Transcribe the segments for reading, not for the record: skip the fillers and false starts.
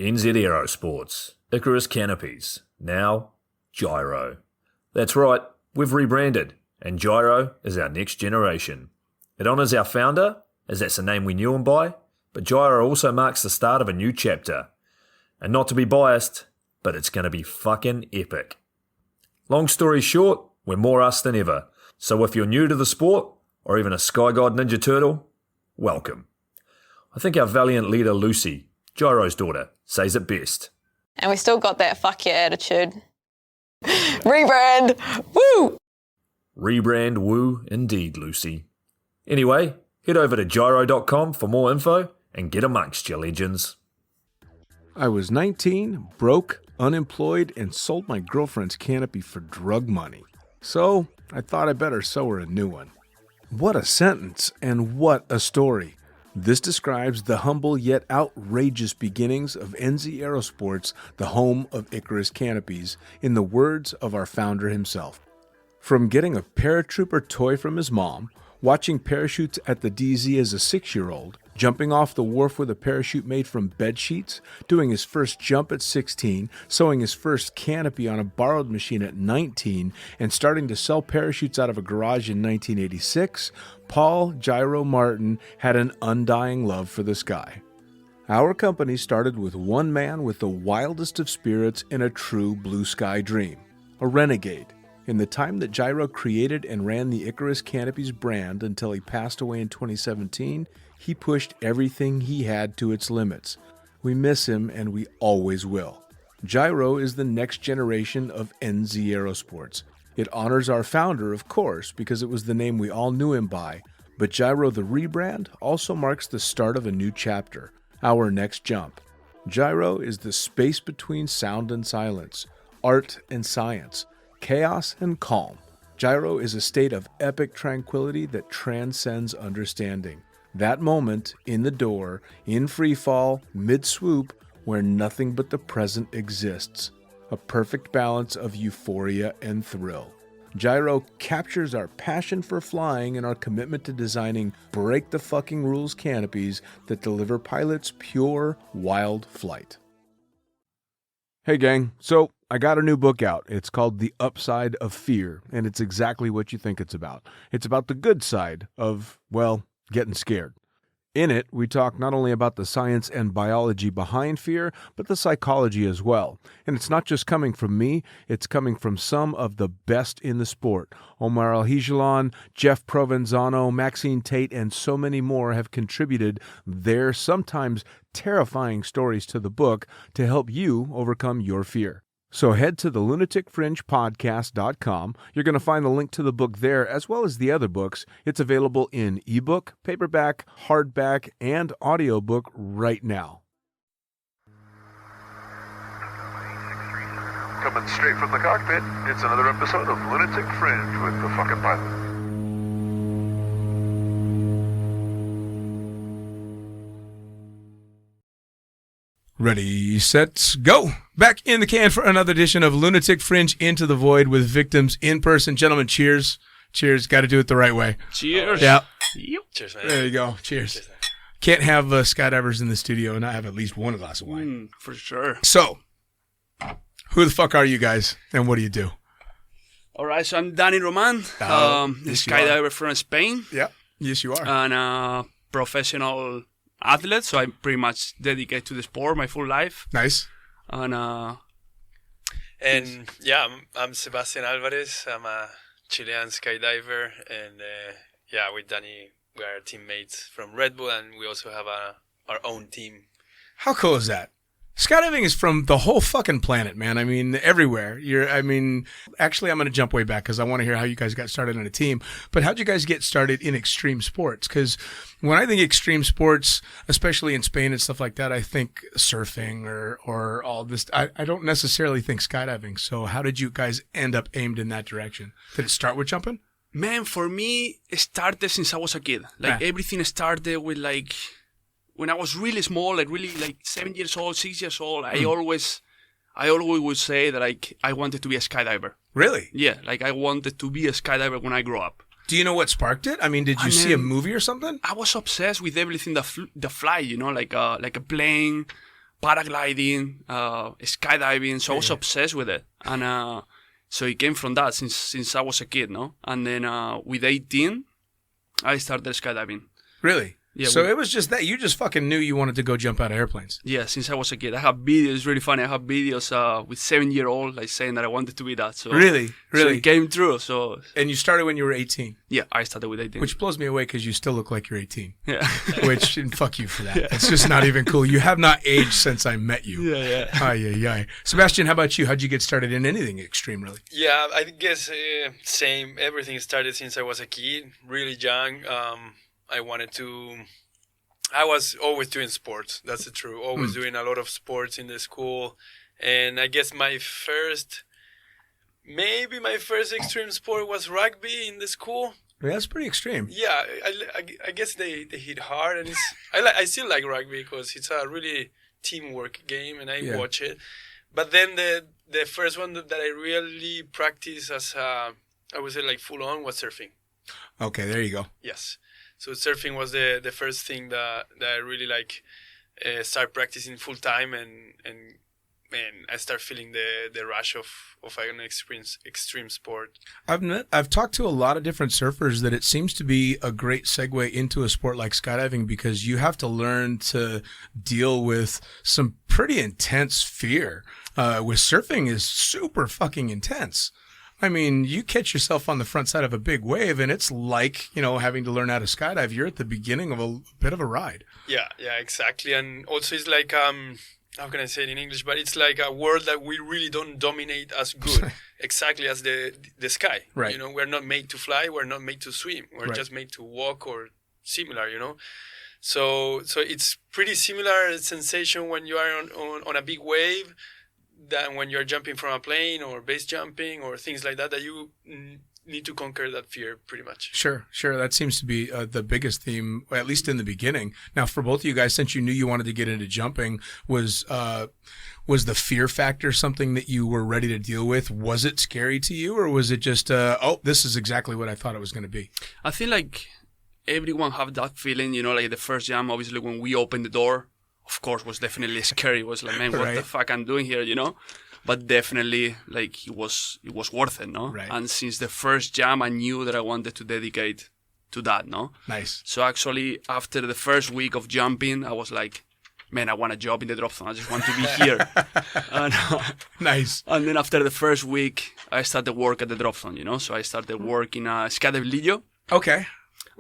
NZ Aerosports, Icarus Canopies, now Gyro. That's right, we've rebranded, and Gyro is our next generation. It honours our founder, as that's the name we knew him by, but Gyro also marks the start of a new chapter. And not to be biased, but it's going to be fucking epic. Long story short, we're more us than ever, so if you're new to the sport, or even a Sky God Ninja Turtle, welcome. I think our valiant leader Lucy, Gyro's daughter, says it best. And we still got that fuck yeah attitude. Rebrand! Woo! Rebrand woo indeed, Lucy. Anyway, head over to gyro.com for more info and get amongst you legends. I was 19, broke, unemployed, and sold my girlfriend's canopy for drug money. So I thought I better sew her a new one. What a sentence, and what a story. This describes the humble yet outrageous beginnings of NZ Aerosports, the home of Icarus Canopies, in the words of our founder himself. From getting a paratrooper toy from his mom, watching parachutes at the DZ as a 6-year-old, jumping off the wharf with a parachute made from bed sheets, doing his first jump at 16, sewing his first canopy on a borrowed machine at 19, and starting to sell parachutes out of a garage in 1986, Paul Gyro Martin had an undying love for the sky. Our company started with one man with the wildest of spirits and a true blue sky dream, a renegade. In the time that Gyro created and ran the Icarus Canopies brand until he passed away in 2017, he pushed everything he had to its limits. We miss him, and we always will. Gyro is the next generation of NZ Aerosports. It honors our founder, of course, because it was the name we all knew him by, but Gyro the rebrand also marks the start of a new chapter, our next jump. Gyro is the space between sound and silence, art and science, chaos and calm. Gyro is a state of epic tranquility that transcends understanding. That moment, in the door, in free fall, mid-swoop, where nothing but the present exists. A perfect balance of euphoria and thrill. Gyro captures our passion for flying and our commitment to designing break-the-fucking-rules canopies that deliver pilots pure, wild flight. Hey gang, so I got a new book out. It's called The Upside of Fear, and it's exactly what you think it's about. It's about the good side of, well, getting scared. In it, we talk not only about the science and biology behind fear, but the psychology as well. And it's not just coming from me, it's coming from some of the best in the sport. Omar Alhigelan, Jeff Provenzano, Maxine Tate, and so many more have contributed their sometimes terrifying stories to the book to help you overcome your fear. So head to the lunaticfringepodcast.com. You're going to find the link to the book there, as well as the other books. It's available in ebook, paperback, hardback, and audiobook right now. Coming straight from the cockpit, it's another episode of Lunatic Fringe with the fucking pilot. Ready, set, go! Back in the can for another edition of Lunatic Fringe Into the Void with victims in person. Gentlemen, cheers. Cheers. Got to do it the right way. Cheers. Yeah. Cheers, man. There you go. Cheers. Can't have skydivers in the studio and not have at least one glass of wine. For sure. So, who the fuck are you guys and what do you do? All right, so I'm Dani Roman, yes, skydiver from Spain. Yeah. Yes, you are. And a professional athlete, so I'm pretty much dedicated to the sport my full life. Nice. And yeah, I'm Sebastian Alvarez. I'm a Chilean skydiver, and with Dani, we are teammates from Red Bull, and we also have our own team. How cool is that? Skydiving is from the whole fucking planet, man. I mean, everywhere. Actually, I'm going to jump way back because I want to hear how you guys got started on a team. But how'd you guys get started in extreme sports? Because when I think extreme sports, especially in Spain and stuff like that, I think surfing or all this. I don't necessarily think skydiving. So how did you guys end up aimed in that direction? Did it start with jumping? man, for me, it started since I was a kid. Everything started with when I was really small, really 7 years old, 6 years old. I always would say that I wanted to be a skydiver. Really? Yeah, I wanted to be a skydiver when I grow up. Do you know what sparked it? I mean, did you see a movie or something? I was obsessed with everything that fly, like a plane, paragliding, skydiving. So I was obsessed with it, and so it came from that since I was a kid, no. And then with 18, I started skydiving. Really? Yeah, So it was just that you just fucking knew you wanted to go jump out of airplanes. Yeah, since I was a kid. I have videos, it's really funny. I have videos with 7-year-old like saying that I wanted to be that. So Really? So it came true. So And you started when you were 18, yeah, I started with 18. which blows me away because you still look like you're 18. yeah. Which, and fuck you for that. It's just not even cool. You have not aged since I met you. yeah. Ay, ay, ay. Sebastian, how about you? How'd you get started in anything extreme, really? Yeah, I guess same. Everything started since I was a kid, really young. I was always doing sports. That's the truth. Always doing a lot of sports in the school. And I guess maybe my first extreme sport was rugby in the school. Yeah, that's pretty extreme. Yeah, I guess they hit hard, and I still like rugby because it's a really teamwork game, and I watch it. But then the first one that I really practiced as I would say like full on was surfing. Okay, there you go. Yes, so surfing was the first thing that I really like start practicing full time, and I start feeling the rush of an extreme sport. I've talked to a lot of different surfers that it seems to be a great segue into a sport like skydiving because you have to learn to deal with some pretty intense fear. With surfing is super fucking intense. I mean, you catch yourself on the front side of a big wave and it's like, having to learn how to skydive. You're at the beginning of a bit of a ride. Yeah, exactly. And also it's like, how can I say it in English? But it's like a world that we really don't dominate as good, exactly as the sky. Right. We're not made to fly. We're not made to swim. We're Right. just made to walk or similar. So it's pretty similar sensation when you are on a big wave than when you're jumping from a plane or base jumping or things like that you need to conquer that fear pretty much. Sure. That seems to be the biggest theme, at least in the beginning. Now, for both of you guys, since you knew you wanted to get into jumping, was the fear factor something that you were ready to deal with? Was it scary to you, or was it just, this is exactly what I thought it was going to be? I feel like everyone have that feeling, like the first jam, obviously when we opened the door, of course, was definitely scary. It was like, man, what Right. the fuck I'm doing here, But definitely, like, it was worth it, no? Right. And since the first jam, I knew that I wanted to dedicate to that, no? Nice. So actually, after the first week of jumping, I was like, man, I want a job in the drop zone. I just want to be here. Nice. And then after the first week, I started work at the drop zone, So I started working at Skydive, Okay.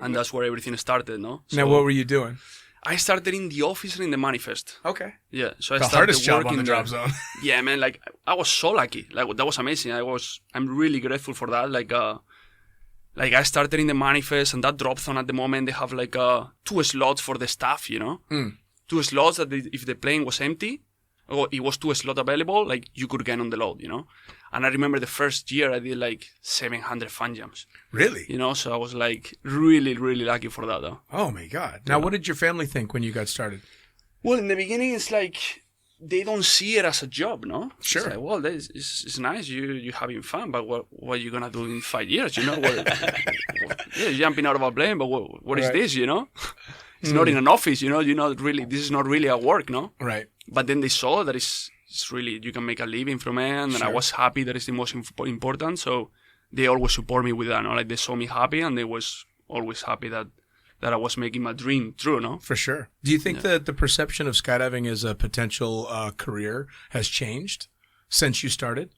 and that's where everything started, no? Now, So what were you doing? I started in the office and in the manifest. Okay. Yeah, so I The started hardest job working on the there. drop zone. Yeah, man, like I was so lucky. Like that was amazing. I'm really grateful for that. Like I started in the manifest, and that drop zone at the moment they have like 2 slots for the staff. 2 slots that if the plane was empty, or it was 2 slots available, like you could get on the load. And I remember the first year I did like 700 fun jumps. Really? So I was like really, really lucky for that though. Oh, my God. Now, what did your family think when you got started? Well, in the beginning, it's like they don't see it as a job, no? Sure. It's like, well, it's nice, you're having fun, but what are you gonna do in 5 years? You're jumping out of a plane, but what is Right. this? It's not in an office, you're not really. This is not really a work, no? Right. But then they saw that it's really you can make a living from it, and I was happy that it's the most important. So they always support me with that, no? Like they saw me happy, and they was always happy that I was making my dream true, no? For sure. Do you think that the perception of skydiving as a potential career has changed since you started?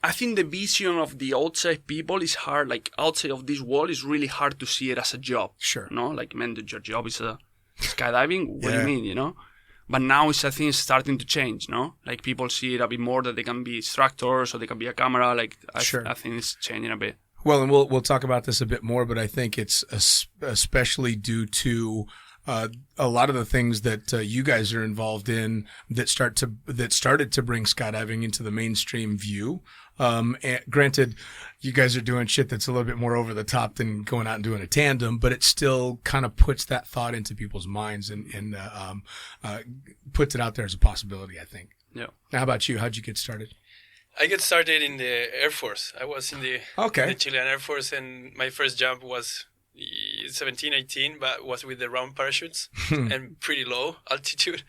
I think the vision of the outside people is hard. Like outside of this world, is really hard to see it as a job. Sure. No, like man, your job is skydiving. What do Yeah. you mean? But now I think it's starting to change. No, like people see it a bit more that they can be instructors or they can be a camera. Like Sure. I think it's changing a bit. Well, and we'll talk about this a bit more, but I think it's especially due to a lot of the things that you guys are involved in that started to bring skydiving into the mainstream view. And granted, you guys are doing shit that's a little bit more over the top than going out and doing a tandem, but it still kind of puts that thought into people's minds and puts it out there as a possibility, I think. Yeah. Now, how about you? How'd you get started? I get started in the Air Force. I was in the Okay. Chilean Air Force, and my first jump was 17, 18, but was with the round parachutes and pretty low altitude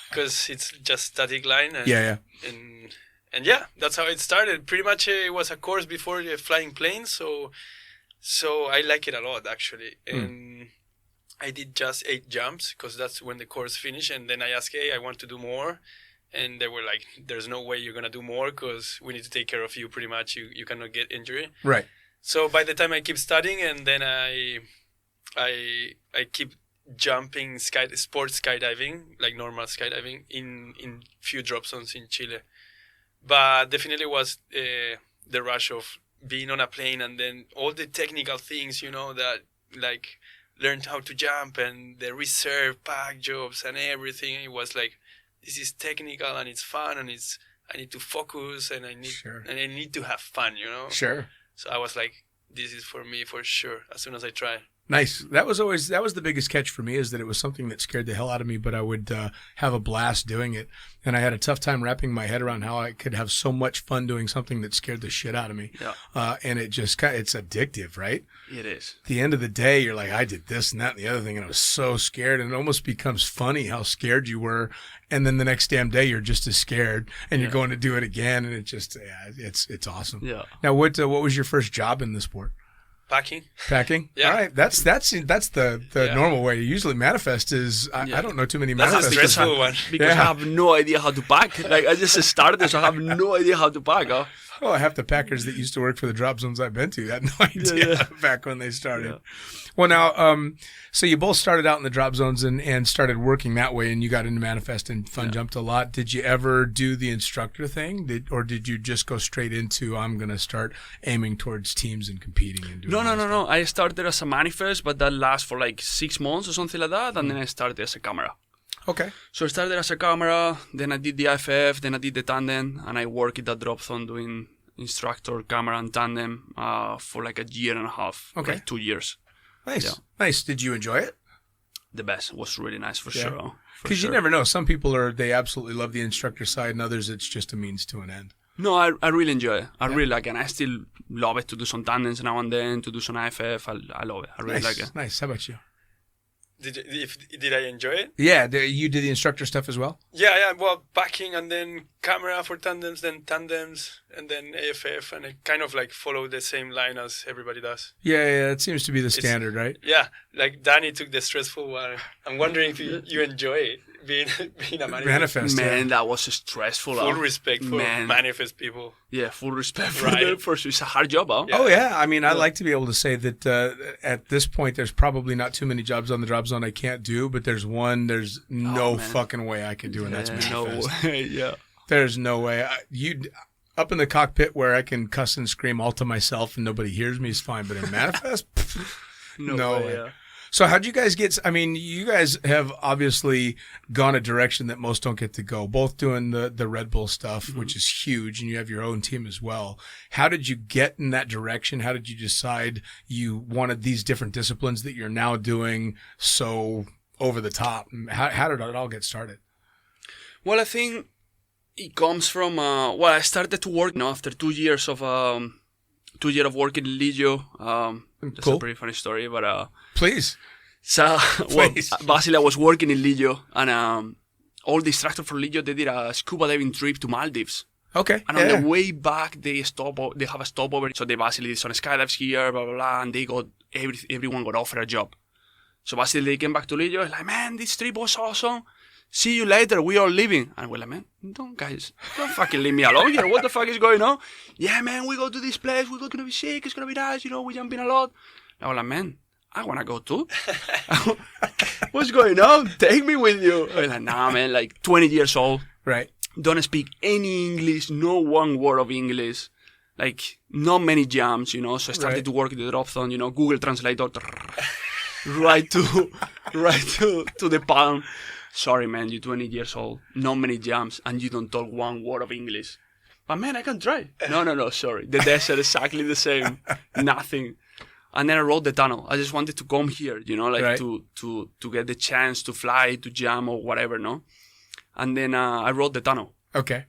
because it's just static line. And, And yeah, that's how it started. Pretty much it was a course before flying planes, so I like it a lot actually. And I did just 8 jumps because that's when the course finished. And then I asked, hey, I want to do more. And they were like, there's no way you're going to do more because we need to take care of you pretty much. You cannot get injury. Right. So by the time I keep studying and then I keep jumping sports skydiving, like normal skydiving in few drop zones in Chile. But definitely was the rush of being on a plane and then all the technical things, that like learned how to jump and the reserve pack jobs and everything. It was like, this is technical and it's fun and I need to focus and I need to have fun, Sure. So I was like, this is for me for sure as soon as I try. Nice. That was the biggest catch for me, is that it was something that scared the hell out of me, but I would have a blast doing it. And I had a tough time wrapping my head around how I could have so much fun doing something that scared the shit out of me. Yeah. And it just it's addictive, right? It is. At the end of the day, you're like, I did this and that and the other thing, and I was so scared. And it almost becomes funny how scared you were. And then the next damn day, you're just as scared, and you're going to do it again. And it just, it's awesome. Yeah. Now, what was your first job in the sport? Packing? Yeah. All right. That's the normal way. Usually manifest is, I don't know too many That's manifests. a stressful one. Because I have no idea how to pack. Like, I just started, so I have no idea how to pack. Huh? Well, half the packers that used to work for the drop zones I've been to had no idea back when they started. Yeah. Well, now, so you both started out in the drop zones and started working that way, and you got into manifest and fun jumped a lot. Did you ever do the instructor thing, or did you just go straight into, I'm going to start aiming towards teams and competing and doing No. I started as a manifest, but that lasts for like 6 months or something like that, and then I started as a camera. Okay. So I started as a camera, then I did the IFF, then I did the tandem, and I worked at that drop zone doing instructor, camera, and tandem for like a year and a half, like 2 years. Nice. Yeah. Nice. Did you enjoy it? The best. It was really nice for sure. Because you never know. Some people they absolutely love the instructor side, and others it's just a means to an end. No, I really enjoy it. I really like it. And I still love it to do some tandems now and then, to do some IFF. I love it. I really like it. Nice. How about you? Did I enjoy it? Yeah, you did the instructor stuff as well? Yeah. Well, packing and then camera for tandems, then tandems, and then AFF, and I kind of like follow the same line as everybody does. Yeah, it seems to be the standard, right? Yeah, like Dani took the stressful one. I'm wondering if you enjoy it, being a manifest. Man, that was stressful. Full respect for manifest people. Yeah, full respect for them. For sure. It's a hard job, huh? Yeah. Oh, yeah. I mean, I like to be able to say that at this point, there's probably not too many jobs on the drop zone I can't do, but there's no fucking way I could do it. That's manifest. No way, yeah. There's no way. Up in the cockpit where I can cuss and scream all to myself and nobody hears me is fine, but in manifest, no way. Yeah. So how'd you guys you guys have obviously gone a direction that most don't get to go, both doing the Red Bull stuff, which is huge, and you have your own team as well. How did you get in that direction? How did you decide you wanted these different disciplines that you're now doing so over the top? How did it all get started? Well, I think it comes from, I started to work after 2 years of working in Ligio. That's a pretty funny story, but... Please. So, basically I was working in Ligio, and all the instructors from Ligio, they did a scuba diving trip to Maldives. Okay. And on the way back, they have a stopover. So they basically did some skydives here, blah, blah, blah, and they got, everyone got offered a job. So basically they came back to Ligio, like, man, this trip was awesome. See you later, we are leaving. And we're like, man, don't fucking leave me alone here. What the fuck is going on? Yeah, man, we go to this place. We're going to be sick. It's going to be nice. We're jumping a lot. And I was like, man, I want to go too. What's going on? Take me with you. I was like, nah, man, like 20 years old. Right. Don't speak any English, no one word of English. Like, not many jumps, So I started to work at the drop zone, Google Translator. right to the palm. Sorry, man, you're 20 years old, not many jumps, and you don't talk one word of English. But man, I can try. No, sorry. The desert exactly the same. Nothing. And then I rode the tunnel. I just wanted to come here, to get the chance to fly, to jump or whatever, no? And then I rode the tunnel. Okay.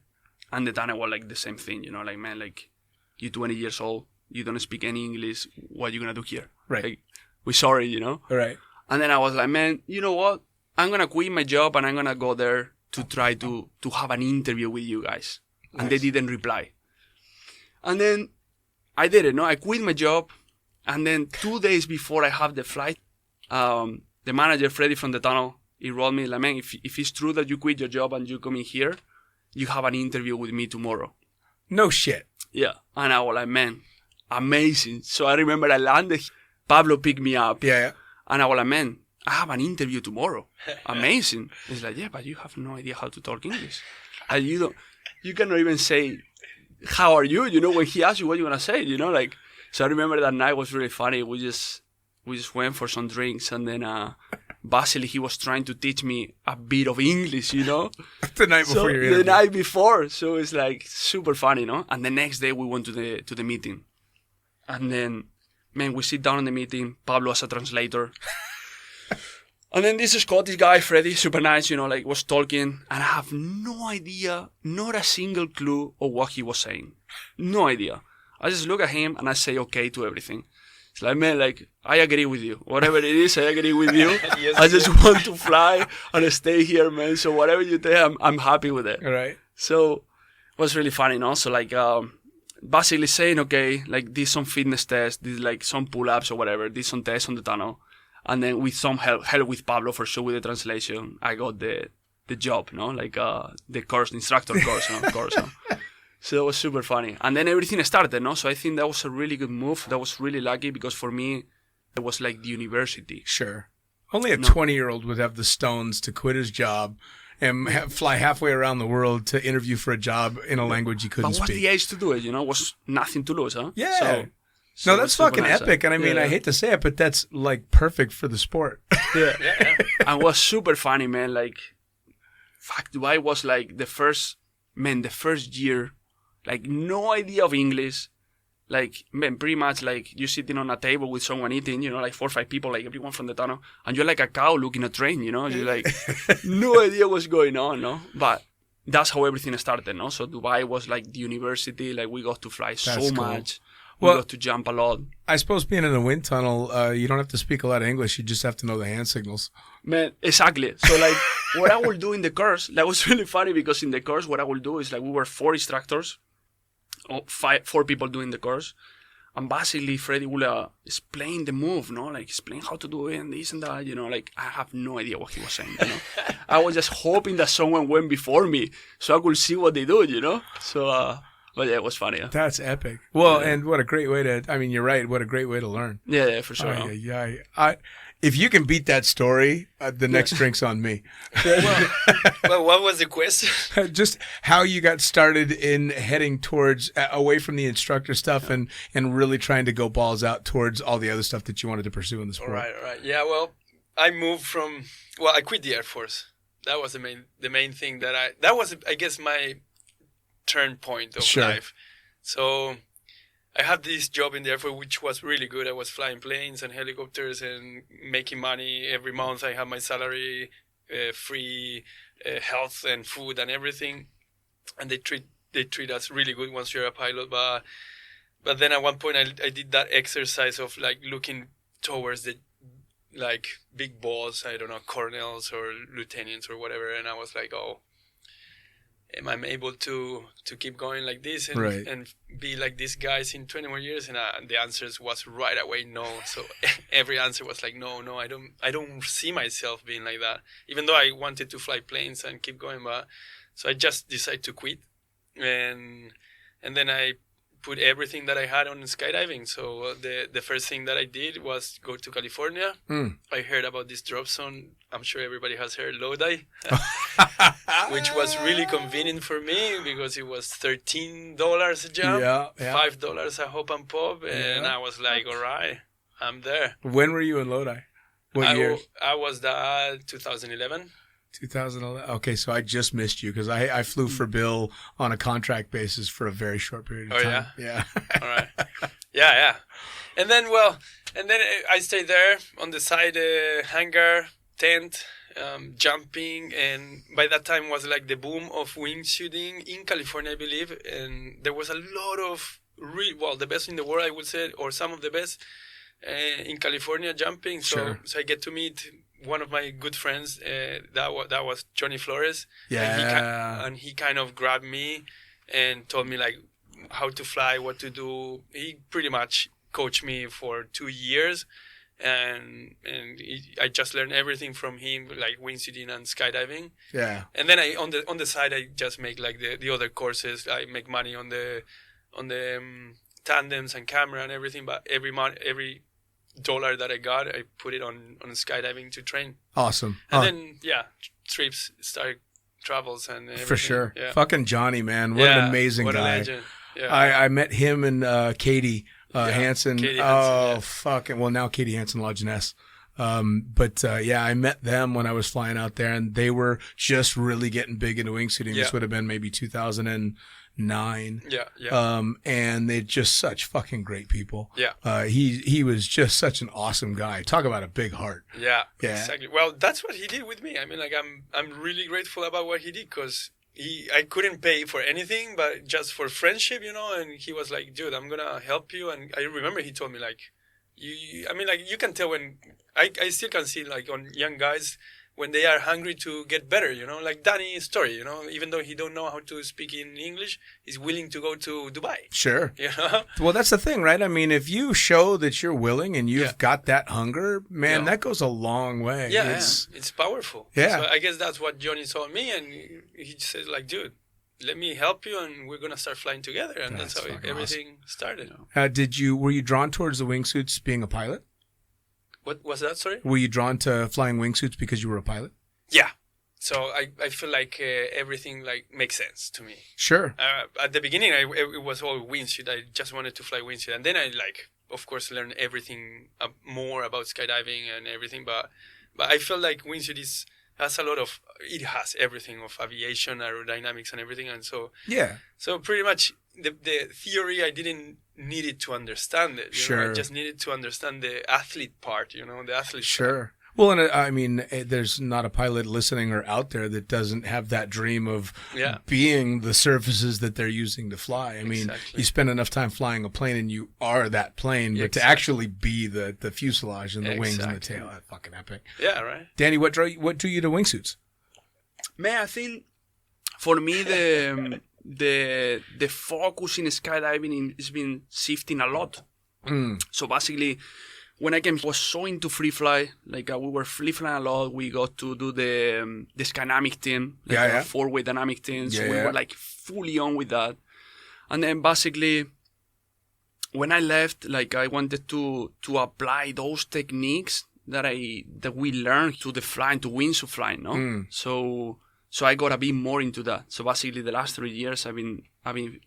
And the tunnel was like the same thing, like, man, like, you're 20 years old, you don't speak any English, what are you going to do here? Right. Like, we're sorry, you know? All right. And then I was like, man, you know what? I'm going to quit my job and I'm going to go there to try to have an interview with you guys. Nice. And they didn't reply. And then I did it, no? I quit my job. And then 2 days before I have the flight, the manager, Freddie from the tunnel, he wrote me like, man, if it's true that you quit your job and you come in here, you have an interview with me tomorrow. No shit. Yeah. And I was like, man, amazing. So I remember I landed. Pablo picked me up. Yeah. And I was like, man, I have an interview tomorrow. Amazing. He's like, yeah, but you have no idea how to talk English. And you cannot even say, how are you? You know, when he asks you what you want to say, you know, like, so I remember that night was really funny. We just went for some drinks and then, Basili, he was trying to teach me a bit of English, you know? The night before your interview. The night before. So it's like super funny, no? And the next day we went to the meeting. And then, man, we sit down in the meeting, Pablo as a translator. And then this Scottish guy, Freddie, super nice, you know, like was talking. And I have no idea, not a single clue of what he was saying. No idea. I just look at him and I say okay to everything. It's like, man, like, I agree with you. Whatever it is, I agree with you. Yes, I just want to fly and stay here, man. So whatever you tell, I'm happy with it. All right. So it was really funny, no? So like, basically saying, okay, like did some fitness tests, did like some pull-ups or whatever, did some tests on the tunnel. And then with some help with Pablo for sure with the translation, I got the job, no? Like the course, instructor course, no? Course, no? So it was super funny. And then everything started, no? So I think that was a really good move. That was really lucky because for me, it was like the university. Sure. Only a 20-year-old would have the stones to quit his job and fly halfway around the world to interview for a job in a language he couldn't speak. But what's the age to do it, you know? It was nothing to lose, huh? Yeah. So no, that's fucking nice, epic. And I mean, I hate to say it, but that's like perfect for the sport. Yeah. And it was super funny, man. Like, fuck, Dubai was like the first year, like no idea of English. Like, man, pretty much like you sitting on a table with someone eating, you know, like 4 or 5 people, like everyone from the tunnel, and you're like a cow looking at a train, you know, you're like, no idea what's going on, no? But that's how everything started, no? So Dubai was like the university, like we got to fly so much. We got to jump a lot. I suppose being in a wind tunnel, you don't have to speak a lot of English. You just have to know the hand signals. Man, exactly. So like what I will do in the course, that was really funny because in the course, what I will do is like we were 4 instructors, 4 people doing the course. And basically, Freddie will explain the move, no? Like, explain how to do it and this and that, you know? Like, I have no idea what he was saying, you know? I was just hoping that someone went before me so I could see what they do, you know? So, but yeah, it was funny. Yeah. That's epic. Well, and what a great way to, I mean, you're right. What a great way to learn. Yeah, for sure. If you can beat that story, the next drink's on me. Well, what was the question? Just how you got started in heading towards, away from the instructor stuff and really trying to go balls out towards all the other stuff that you wanted to pursue in the sport. All right. Yeah, well, I moved I quit the Air Force. That was the main thing that was, I guess, my turn point of life. So I had this job in the Air Force, which was really good. I was flying planes and helicopters and making money every month. I had my salary, free health and food and everything. And they treat us really good once you're a pilot. But then at one point I did that exercise of like looking towards the like big boss, I don't know, colonels or lieutenants or whatever. And I was like, oh, am I able to keep going like this and be like these guys in 20 more years? And the answers was right away no. So every answer was like no, I don't see myself being like that. Even though I wanted to fly planes and keep going, but so I just decided to quit, and then I put everything that I had on skydiving. So the first thing that I did was go to California. I heard about this drop zone. I'm sure everybody has heard Lodi, which was really convenient for me because it was $13 a jump, $5 a hop and pop, and I was like, all right, I'm there. When were you in Lodi? What year? I was there 2011. 2011. Okay, so I just missed you because I flew for Bill on a contract basis for a very short period of time. Yeah. All right. Yeah. And then I stayed there on the side hangar tent, jumping, and by that time was like the boom of wing shooting in California, I believe, and there was a lot of the best in the world, I would say, or some of the best. in California jumping. So Sure. so I get to meet one of my good friends. That was Johnny Flores. Yeah. And he kind of grabbed me and told me like how to fly, what to do. He pretty much coached me for 2 years. And I just learned everything from him, like wingsuiting and skydiving. Yeah. And then I on the side I just make like the other courses. I make money on the tandems and camera and everything. But every month, every dollar that I got, I put it on skydiving to train. Awesome. And then trips start travels and everything. For sure. Yeah. Fucking Johnny, man. What an amazing what guy. a legend. Yeah. I met him and Katie Hansen. Katie Hansen, oh, yeah. fucking. Well, now Katie Hansen Lajeunesse. But I met them when I was flying out there, and they were just really getting big into wingsuiting. This would have been maybe 2009. Yeah. And they're just such fucking great people. Yeah. He was just such an awesome guy. Talk about a big heart. Yeah, Yeah. exactly. Well, that's what he did with me. I mean, like I'm really grateful about what he did because I couldn't pay for anything, but just for friendship, and he was like, dude, I'm gonna help you. And I remember he told me like, you can tell when I still can see like on young guys when they are hungry to get better, like Dani's story, even though he don't know how to speak in English, he's willing to go to Dubai. Sure. Well, that's the thing, right? I mean, if you show that you're willing and you've got that hunger, man, that goes a long way. Yeah, it's powerful. Yeah. So I guess that's what Johnny told me, and he said like, dude, let me help you, and we're gonna start flying together, and that's how everything started. Were you drawn towards the wingsuits being a pilot? What was that? Sorry. Were you drawn to flying wingsuits because you were a pilot? Yeah. So I feel like everything like makes sense to me. Sure. At the beginning, it was all wingsuit. I just wanted to fly wingsuit, and then I of course, learned everything more about skydiving and everything. But I feel like wingsuit has has everything of aviation, aerodynamics, and everything, and so So pretty much the theory I didn't need it to understand it. Sure. I just needed to understand the athlete part. The athlete. Sure. Well, and I mean, there's not a pilot listening or out there that doesn't have that dream of being the surfaces that they're using to fly. I mean, you spend enough time flying a plane and you are that plane, but to actually be the fuselage and the wings and the tail, that's fucking epic. Yeah, right. Danny, what drew you to wingsuits? Man, I think for me the focus in skydiving has been shifting a lot. So basically, when I was so into free fly, like we were free flying a lot. We got to do the dynamic thing, like four-way dynamic thing. So we were like fully on with that. And then basically, when I left, like I wanted to apply those techniques that we learned to the flying, to wingsuit flying, no? So I got a bit more into that. So basically, the last 3 years, I've been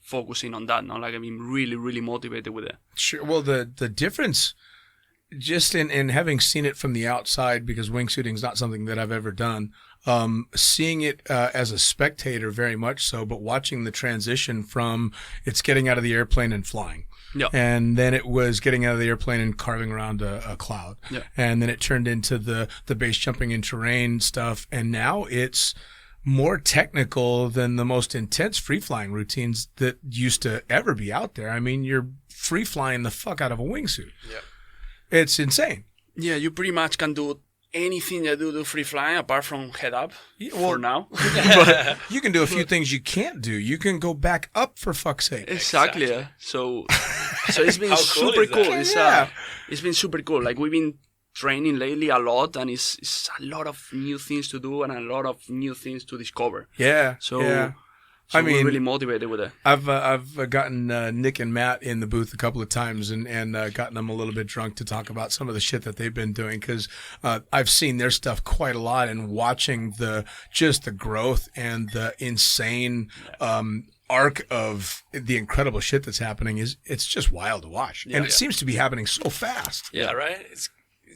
focusing on that. Now, like I've been really, really motivated with it. Sure. Well, the difference, just in having seen it from the outside, because wingsuiting is not something that I've ever done. Seeing it as a spectator, very much so, but watching the transition from it's getting out of the airplane and flying. Yeah. And then it was getting out of the airplane and carving around a cloud. Yeah. And then it turned into the base jumping in terrain stuff. And now it's more technical than the most intense free flying routines that used to ever be out there. I mean, you're free flying the fuck out of a wingsuit. Yeah. It's insane. Yeah, you pretty much can do anything that you do free flying apart from head up for now. But you can do a few things you can't do. You can go back up, for fuck's sake. Exactly. Yeah. So it's been How cool super is that? cool. It's been super cool. Like we've been training lately a lot, and it's a lot of new things to do and a lot of new things to discover. Yeah. So, yeah. I mean, we're really motivated with it. I've gotten Nick and Matt in the booth a couple of times and gotten them a little bit drunk to talk about some of the shit that they've been doing, because I've seen their stuff quite a lot, and watching the growth and the insane arc of the incredible shit that's happening it's just wild to watch, and it seems to be happening so fast. Yeah, right.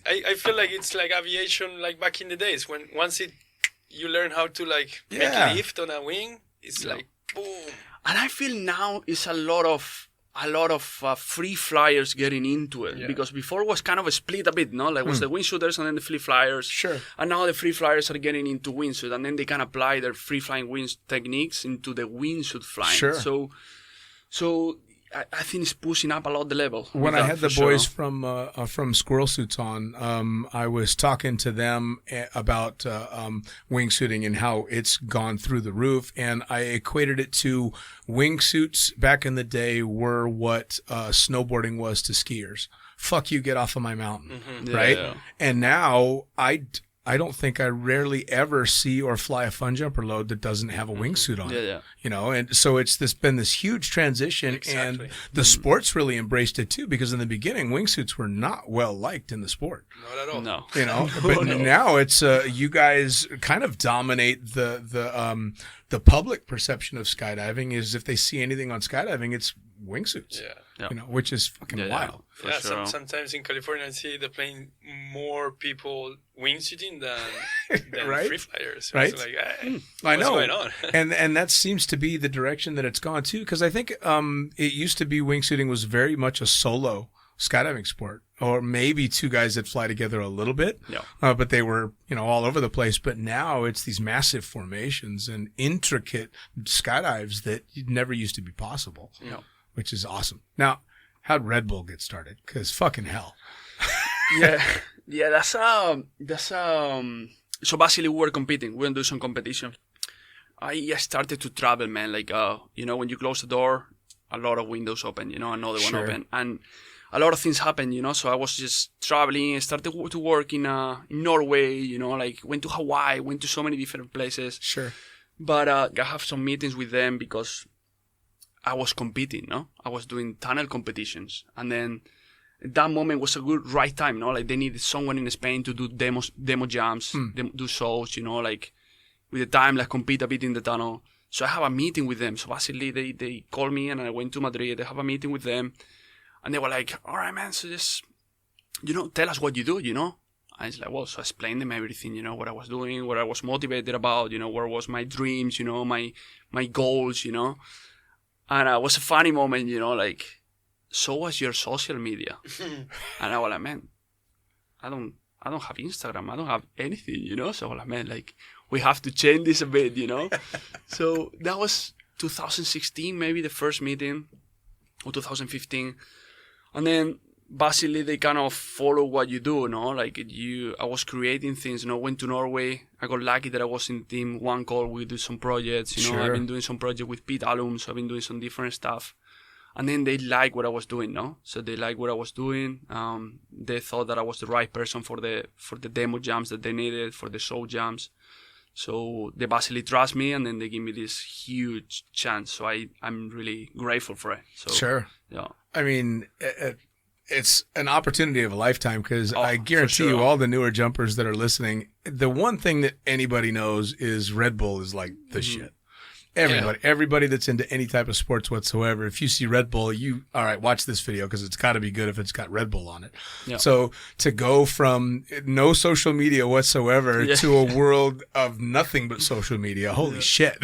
I feel like it's like aviation, like back in the days when you learn how to make a lift on a wing. It's like boom. And I feel now it's a lot of free flyers getting into it, because before it was kind of a split a bit, no? Like was the wingsuiters and then the free flyers. Sure. And now the free flyers are getting into wingsuit, and then they can apply their free flying wings techniques into the wingsuit flying. Sure. So I think it's pushing up a lot the level. When I That, had the for boys sure. from Squirrel Suits on, I was talking to them about wingsuiting and how it's gone through the roof, and I equated it to wingsuits back in the day were what snowboarding was to skiers. Fuck you, get off of my mountain, right? Yeah. And now I don't think I rarely ever see or fly a fun jumper load that doesn't have a wingsuit on it. Yeah. You know, and so it's been this huge transition, Exactly. and the sports really embraced it too, because in the beginning wingsuits were not well liked in the sport. Not at all. No. You know, but now it's you guys kind of dominate the public perception of skydiving. Is if they see anything on skydiving, it's wingsuits. Yeah. You know, which is fucking wild. For Yeah, sure. sometimes in California, I see the plane more people wingsuiting than Right? free flyers. So Right? It's like, hey, I what's know, going on? and that seems to be the direction that it's gone to. Because I think it used to be wingsuiting was very much a solo skydiving sport, or maybe two guys that fly together a little bit. Yeah. But they were all over the place. But now it's these massive formations and intricate skydives that never used to be possible. Yeah. Which is awesome. Now, how'd Red Bull get started? Because fucking hell. Yeah, that's so basically we were competing. We were doing some competition. I started to travel, man. Like when you close the door, a lot of windows open, another one open, and a lot of things happen, So I was just traveling. I started to work in Norway, like went to Hawaii, went to so many different places. Sure. But I have some meetings with them because I was competing, no? I was doing tunnel competitions. And then that moment was a good right time, no? Like they needed someone in Spain to do demo jumps, do shows, like with the time, like compete a bit in the tunnel. So I have a meeting with them. So basically they called me and I went to Madrid. I have a meeting with them. And they were like, all right, man, so just, tell us what you do, And it's like, well, so I explained them everything, what I was doing, what I was motivated about, what was my dreams, my goals, And it was a funny moment, like, so was your social media. And I was like, man, I don't have Instagram. I don't have anything, So I was like, man, like, we have to change this a bit, So that was 2016, maybe the first meeting, or 2015. And then basically they kind of follow what you do, Like I was creating things, went to Norway. I got lucky that I was in team one call. We do some projects, Sure. I've been doing some projects with Pete Alum, so I've been doing some different stuff. And then they like what I was doing, So they like what I was doing. They thought that I was the right person for the demo jumps that they needed, for the show jumps. So they basically trust me, and then they give me this huge chance. So I'm really grateful for it. So, Sure. Yeah. I mean, it's an opportunity of a lifetime, because I for guarantee sure. you, all the newer jumpers that are listening, the one thing that anybody knows is Red Bull is like the shit. Everybody that's into any type of sports whatsoever, if you see Red Bull, all right, watch this video, because it's got to be good if it's got Red Bull on it. Yeah. So to go from no social media whatsoever to a world of nothing but social media, holy shit.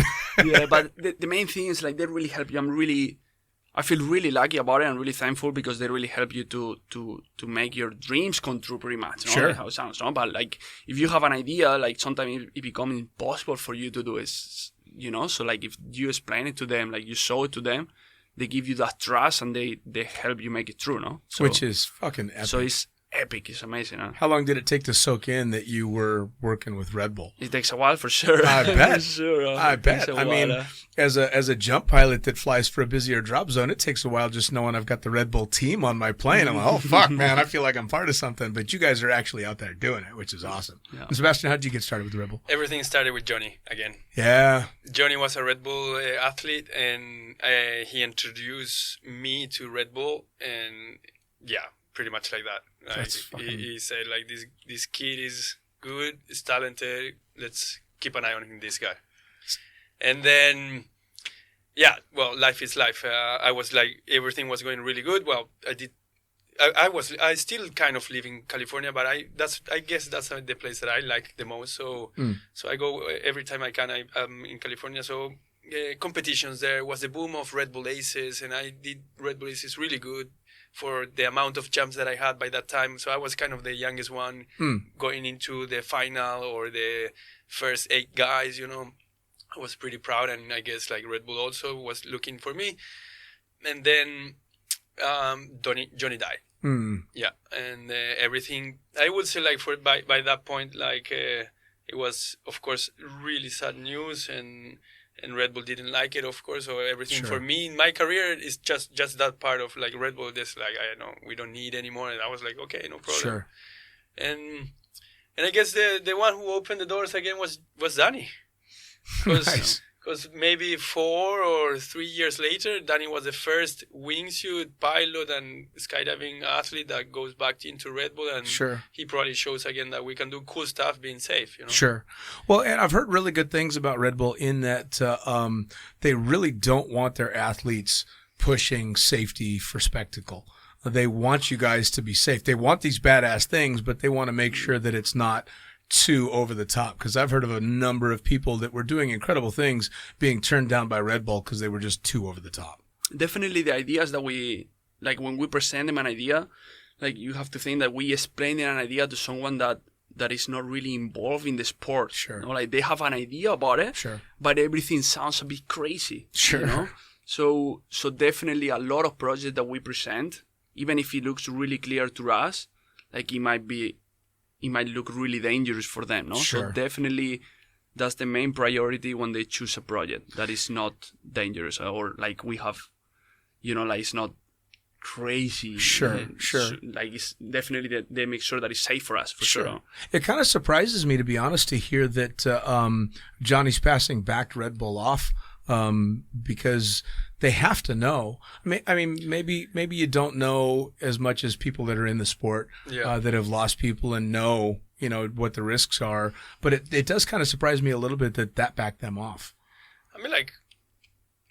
Yeah, but the main thing is like they really help you. I feel really lucky about it and really thankful, because they really help you to make your dreams come true, pretty much. Sure. Like how it sounds, But like if you have an idea, like sometimes it becomes impossible for you to do it. So like if you explain it to them, like you show it to them, they give you that trust and they help you make it true, no? So, Which is fucking epic. So it's epic. It's amazing. Huh? How long did it take to soak in that you were working with Red Bull? It takes a while for sure. I bet. For sure, I It takes bet. a I mean, while, as a jump pilot that flies for a busier drop zone, it takes a while just knowing I've got the Red Bull team on my plane. I'm like, oh fuck, man, I feel like I'm part of something. But you guys are actually out there doing it, which is awesome. Yeah. And Sebastian, how did you get started with the Red Bull? Everything started with Johnny again. Yeah. Johnny was a Red Bull athlete, and he introduced me to Red Bull, and yeah, pretty much like that. He said, like, this kid is good, is talented, let's keep an eye on this guy. And then, yeah, well, life is life. I was like, everything was going really good. Well, I still kind of live in California, but I guess that's the place that I like the most. So I go every time I can. I'm in California. So competitions, there was the boom of Red Bull Aces, and I did Red Bull Aces really good for the amount of jumps that I had by that time. So I was kind of the youngest one going into the final or the first 8 guys, I was pretty proud, and I guess like Red Bull also was looking for me. and then Johnny died. Yeah, and everything. I would say like by that point, like it was of course really sad news, and Red Bull didn't like it, of course. So everything for me in my career is just that part of like Red Bull. This like I know we don't need anymore, and I was like, okay, no problem. Sure. And I guess the one who opened the doors again was Dani. Nice. Because maybe 4 or 3 years later, Dani was the first wingsuit pilot and skydiving athlete that goes back into Red Bull, and he probably shows again that we can do cool stuff being safe. You know? Sure. Well, and I've heard really good things about Red Bull in that they really don't want their athletes pushing safety for spectacle. They want you guys to be safe. They want these badass things, but they want to make sure that it's not too over the top, because I've heard of a number of people that were doing incredible things being turned down by Red Bull because they were just too over the top. Definitely the ideas that we, like when we present them an idea, like you have to think that we explain an idea to someone that is not really involved in the sport. Sure. You know, like they have an idea about it, but everything sounds a bit crazy. Sure. You know? So definitely a lot of projects that we present, even if it looks really clear to us, like it might look really dangerous for them, no? Sure. So definitely that's the main priority when they choose a project that is not dangerous, or like we have, you know, like it's not crazy. Sure. Like it's definitely that they make sure that it's safe for us, for sure. It kind of surprises me, to be honest, to hear that Johnny's passing backed Red Bull off. Because they have to know. I mean, maybe you don't know as much as people that are in the sport that have lost people and know, you know, what the risks are. But it does kind of surprise me a little bit that backed them off. I mean, like,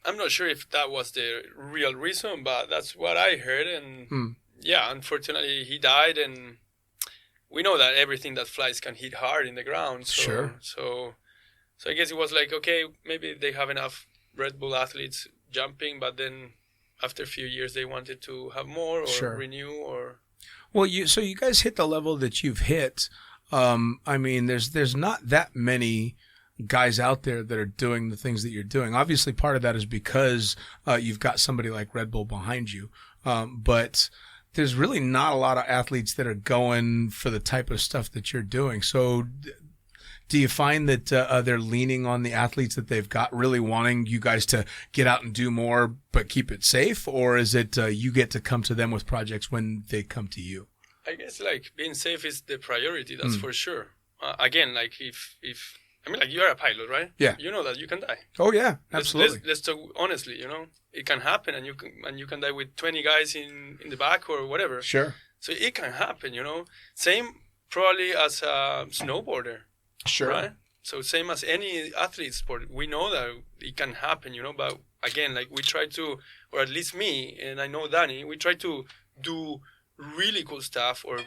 I'm not sure if that was the real reason, but that's what I heard. And yeah, unfortunately, he died, and we know that everything that flies can hit hard in the ground. So, So I guess it was like, okay, maybe they have enough Red Bull athletes jumping, but then after a few years they wanted to have more or renew or. Well, so you guys hit the level that you've hit. I mean, there's not that many guys out there that are doing the things that you're doing. Obviously, part of that is because you've got somebody like Red Bull behind you, but there's really not a lot of athletes that are going for the type of stuff that you're doing. So do you find that they're leaning on the athletes that they've got, really wanting you guys to get out and do more but keep it safe? Or is it you get to come to them with projects when they come to you? I guess like being safe is the priority, that's for sure. Again, like if I mean, like you're a pilot, right? Yeah. You know that you can die. Oh, yeah, absolutely. Let's talk honestly, you know. It can happen, and you can die with 20 guys in the back or whatever. Sure. So it can happen, you know. Same probably as a snowboarder. Sure. Right? So same as any athlete sport, we know that it can happen, you know, but again, like we try to, or at least me, and I know Dani, we try to do really cool stuff or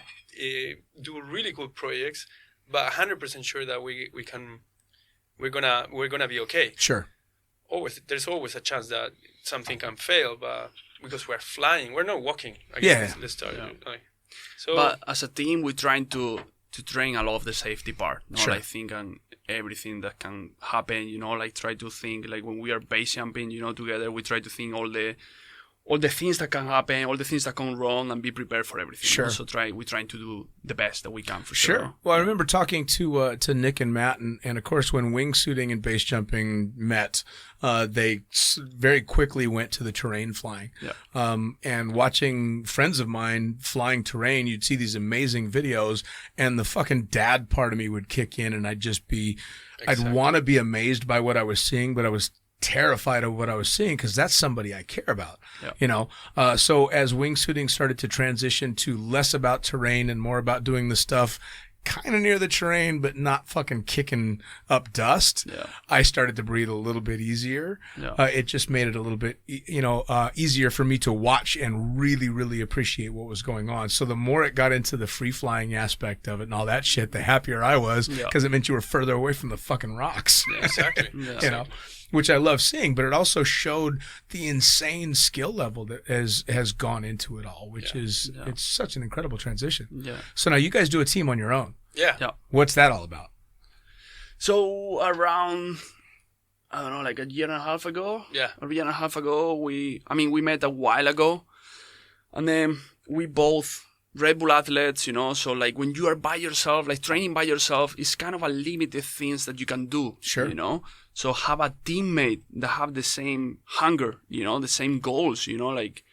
do really cool projects, but 100% sure that we're gonna be okay. Sure. There's always a chance that something can fail, but because we're flying, we're not walking. Let's start. Yeah. So, but as a team, we're trying to train a lot of the safety part. You know, Sure. like think and everything that can happen, you know, like try to think like when we are base jumping, you know, together, we try to think all the things that can happen, all the things that can wrong, and be prepared for everything. Sure. You know? So we're trying to do the best that we can for Sure. sure. Well, I remember talking to Nick and Matt, and of course, when wingsuiting and base jumping met, they very quickly went to the terrain flying. Yeah. And watching friends of mine flying terrain, you'd see these amazing videos, and the fucking dad part of me would kick in, and I'd just be, I'd want to be amazed by what I was seeing, but I was terrified of what I was seeing because that's somebody I care about, you know. So as wingsuiting started to transition to less about terrain and more about doing the stuff kind of near the terrain but not fucking kicking up dust, I started to breathe a little bit easier. It just made it a little bit, you know, easier for me to watch and really, really appreciate what was going on. So the more it got into the free flying aspect of it and all that shit, the happier I was because it meant you were further away from the fucking rocks. Yeah, exactly. You know, which I love seeing, but it also showed the insane skill level that has gone into it all, which is it's such an incredible transition. Yeah. So now you guys do a team on your own. Yeah. Yeah. What's that all about? So around I don't know, like a year and a half ago. Yeah. A year and a half ago, we met a while ago. And then we both Red Bull athletes, so like when you are by yourself, like training by yourself, it's kind of a limited things that you can do. Sure. So have a teammate that have the same hunger, the same goals, like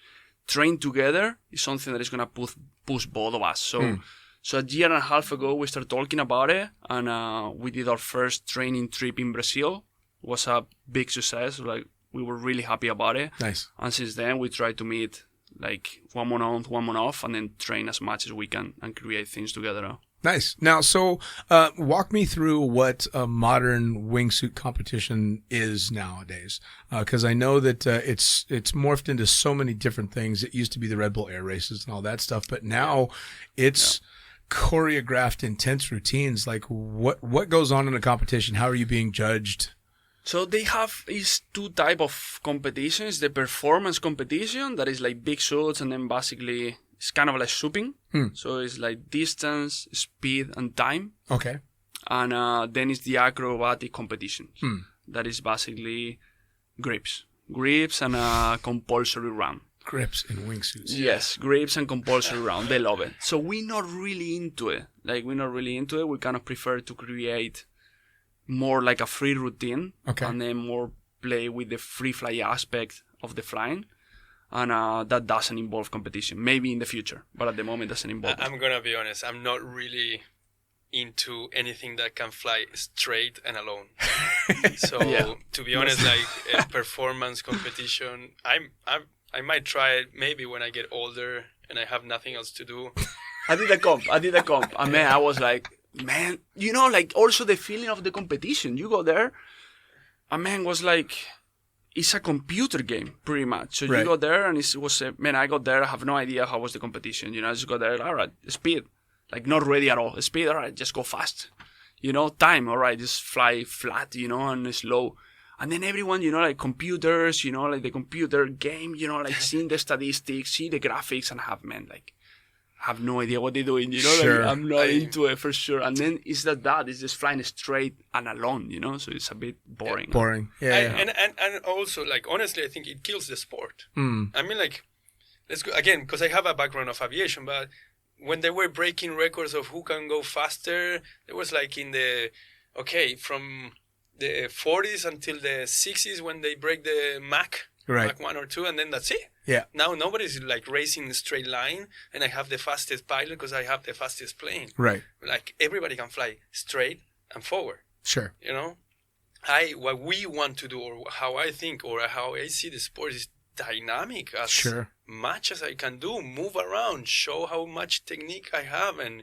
train together is something that is going to push both of us. So a year and a half ago, we started talking about it, and we did our first training trip in Brazil. It was a big success. Like we were really happy about it. Nice. And since then, we try to meet like 1 month on, 1 month off, and then train as much as we can and create things together. Nice. Now, so walk me through what a modern wingsuit competition is nowadays, because I know that it's morphed into so many different things. It used to be the Red Bull Air races and all that stuff, but now it's choreographed, intense routines. Like what goes on in a competition? How are you being judged? So they have is two type of competitions. The performance competition that is like big suits, and then basically it's kind of like swooping. So it's like distance, speed, and time. Okay. And then it's the acrobatic competition. That is basically grips and a compulsory round. Grips and wingsuits. Yes, grips and compulsory round. They love it. So we're not really into it. We kind of prefer to create more like a free routine, and then more play with the free fly aspect of the flying, and that doesn't involve competition. Maybe in the future, but at the moment doesn't involve. I'm gonna be honest. I'm not really into anything that can fly straight and alone. So to be honest, like a performance competition, I might try it maybe when I get older and I have nothing else to do. I did a comp, and man, I was like, man, like also the feeling of the competition. You go there, a man was like, it's a computer game pretty much. So you go there and I got there, I have no idea how was the competition. I just got there, all right, speed, like not ready at all. Speed, all right, just go fast. Time, all right, just fly flat, and slow. And then everyone, like computers, like the computer game, like seeing the statistics, see the graphics, and have no idea what they're doing, Sure. Like, I'm not into it for sure. And then it's just flying straight and alone, so it's a bit boring. Boring. Yeah. And also, like, honestly, I think it kills the sport. I mean, like, let's go again, because I have a background of aviation, but when they were breaking records of who can go faster, it was like from the 40s until the 60s when they break the Mach. Right. Mach 1 or 2, and then that's it. Yeah. Now nobody's like racing in a straight line, and I have the fastest pilot because I have the fastest plane. Right. Like everybody can fly straight and forward. Sure. What we want to do, or how I think, or how I see the sport is dynamic as much as I can do, move around, show how much technique I have, and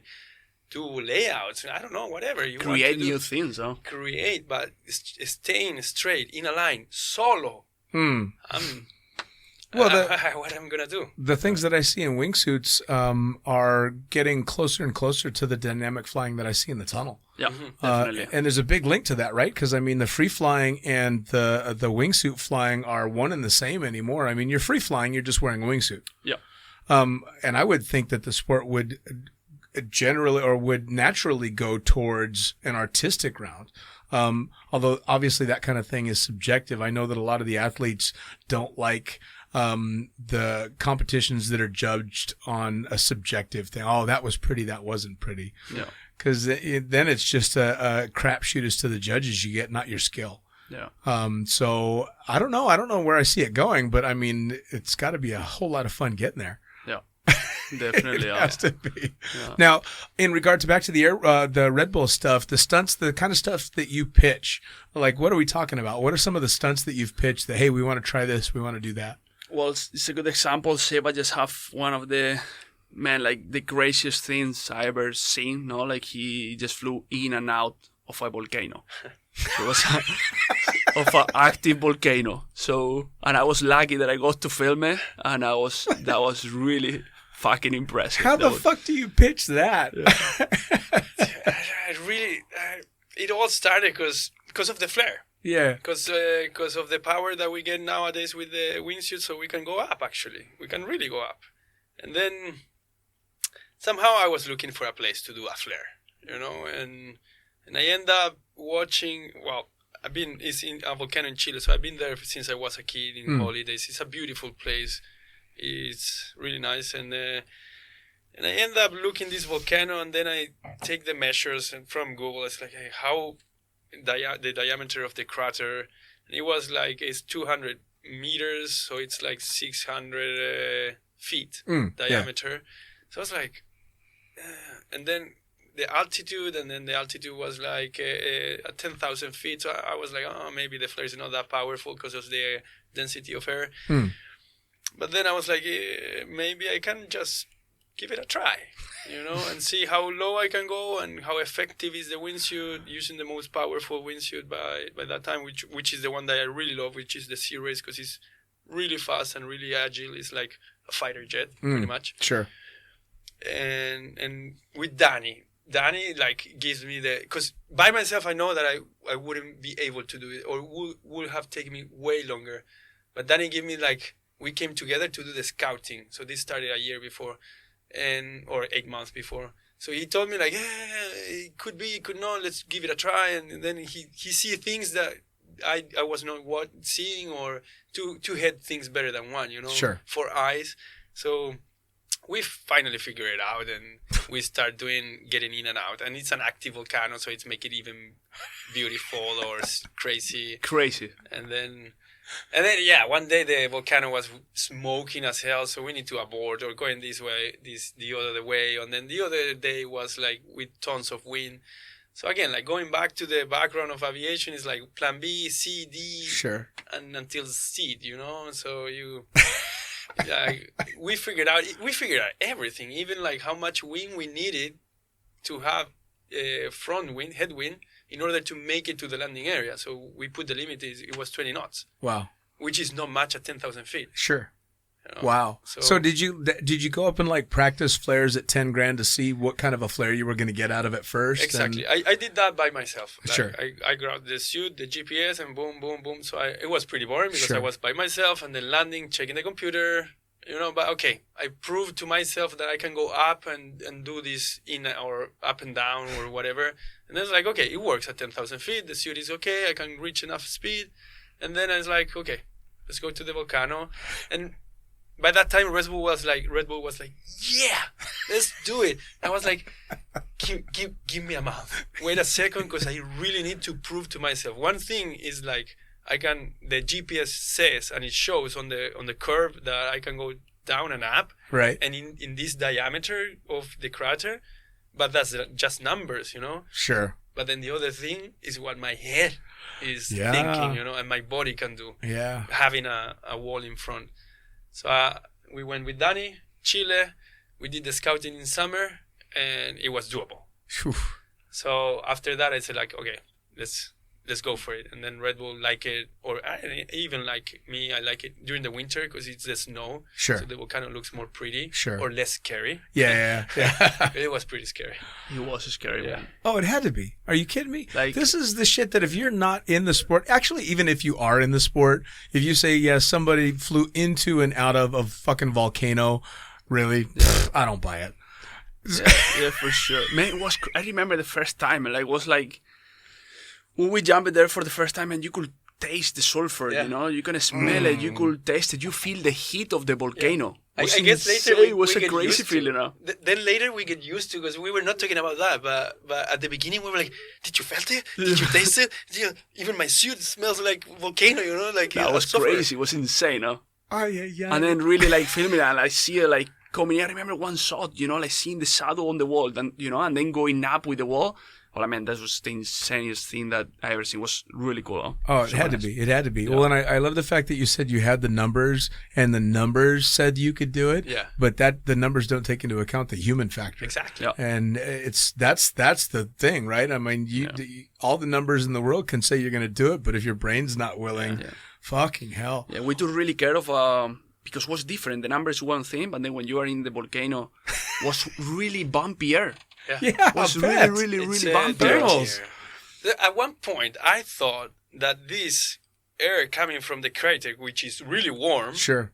do layouts. I don't know, whatever you want to Create do. new things, Create, but staying straight in a line, solo. What I'm gonna do? The things that I see in wingsuits are getting closer and closer to the dynamic flying that I see in the tunnel. Yeah, definitely. And there's a big link to that, right? Because I mean, the free flying and the wingsuit flying are one and the same anymore. I mean, you're free flying, you're just wearing a wingsuit. Yeah. And I would think that the sport would generally or would naturally go towards an artistic round. Although obviously that kind of thing is subjective. I know that a lot of the athletes don't like the competitions that are judged on a subjective thing. Oh, that was pretty. That wasn't pretty. Yeah. Because then it's just a crapshoot as to the judges you get, not your skill. Yeah. So I don't know. I don't know where I see it going, but I mean, it's got to be a whole lot of fun getting there. Yeah. Definitely. It has to be. Yeah. Now, in regard to back to the Red Bull stuff, the stunts, the kind of stuff that you pitch, like what are we talking about? What are some of the stunts that you've pitched that, hey, we want to try this, we want to do that? Well, it's a good example. Seba just have one of the, the craziest things I ever seen, no? Like he just flew in and out of a volcano. It was of an active volcano. So, and I was lucky that I got to film it, and that was really fucking impressive. How the fuck do you pitch that? Yeah. It all started because of the flare. Yeah. Because of the power that we get nowadays with the wingsuit, so we can go up, actually. We can really go up. And then somehow I was looking for a place to do a flare, and I end up watching, It's in a volcano in Chile, so I've been there since I was a kid in holidays. It's a beautiful place. It's really nice, and I end up looking this volcano, and then I take the measures and from Google. It's like, hey, how the diameter of the crater, and it was like it's 200 meters, so it's like 600 feet diameter. Yeah. So I was like, and then the altitude, was like 10,000 feet. So I was like, oh, maybe the flare is not that powerful because of the density of air. But then I was like, maybe I can just give it a try, and see how low I can go and how effective is the wingsuit, using the most powerful wingsuit by that time, which is the one that I really love, which is the Sea Race, because it's really fast and really agile. It's like a fighter jet, pretty much. Sure. And with Dani like gives me because by myself I know that I wouldn't be able to do it, or would have taken me way longer. But Dani gave me we came together to do the scouting. So this started a year before, or 8 months before. So he told me it could be, it could not. Let's give it a try. And then he see things that I was not seeing, or two head things better than one. Sure. 4 eyes. So we finally figured it out, and we start getting in and out. And it's an active volcano, so it's make it even beautiful or crazy. And then, yeah, one day the volcano was smoking as hell, so we need to abort or going this way, the other way. And then the other day was with tons of wind. So again, going back to the background of aviation is plan B, C, D, sure, and until C, So we figured out everything, even how much wind we needed to have headwind, in order to make it to the landing area. So we put the limit, it was 20 knots. Wow. Which is not much at 10,000 feet. Sure. Wow. So did you go up and practice flares at 10 grand to see what kind of a flare you were going to get out of it first? Exactly. I did that by myself. Sure. I grabbed the suit, the GPS, and boom, boom, boom. So it was pretty boring because Sure. I was by myself, and then landing, checking the computer, but okay, I proved to myself that I can go up and do this in or up and down or whatever. And then it's okay, it works at 10,000 feet. The suit is okay. I can reach enough speed. And then I was okay, let's go to the volcano. And by that time, Red Bull was like, yeah, let's do it. I was like, give me a month. Wait a second, because I really need to prove to myself. One thing is the GPS says, and it shows on the curve that I can go down and up. Right. And in this diameter of the crater, but that's just numbers, Sure. But then the other thing is what my head is Yeah. thinking, and my body can do. Yeah. Having a wall in front. So we went with Dani, Chile. We did the scouting in summer, and it was doable. Whew. So after that, I said okay, let's go for it. And then Red Bull like it, or even like me, I like it during the winter because it's the snow. Sure. So the volcano looks more pretty. Sure. Or less scary. Yeah. It was pretty scary. It was scary. Yeah. Man. Oh, it had to be. Are you kidding me? This is the shit that if you're not in the sport, actually, even if you are in the sport, if you say, yes, somebody flew into and out of a fucking volcano, really, I don't buy it. Yeah, for sure. Man, I remember the first time, it was when we jumped there for the first time, and you could taste the sulfur, you can smell it, you could taste it, you feel the heat of the volcano. I guess later it was a crazy feeling. Then later we get used to, because we were not talking about that, but at the beginning we were like, did you felt it? Did you taste it? Even my suit smells like volcano, That was crazy. It was insane, Yeah. And then really filming it, and I see it coming. I remember one shot, seeing the shadow on the wall, and then going up with the wall. Well, I mean, that was the insanest thing that I ever seen. It was really cool. Oh, it had to be. It had to be. Yeah. Well, and I love the fact that you said you had the numbers, and the numbers said you could do it. Yeah. But the numbers don't take into account the human factor. Exactly. Yeah. And that's the thing, right? I mean, all the numbers in the world can say you're going to do it, but if your brain's not willing, fucking hell. Yeah, we took really care of because it was different. The numbers one thing, but then when you are in the volcano, was really bumpy air. Yeah, it was really bumpy. At one point, I thought that this air coming from the crater, which is really warm, sure,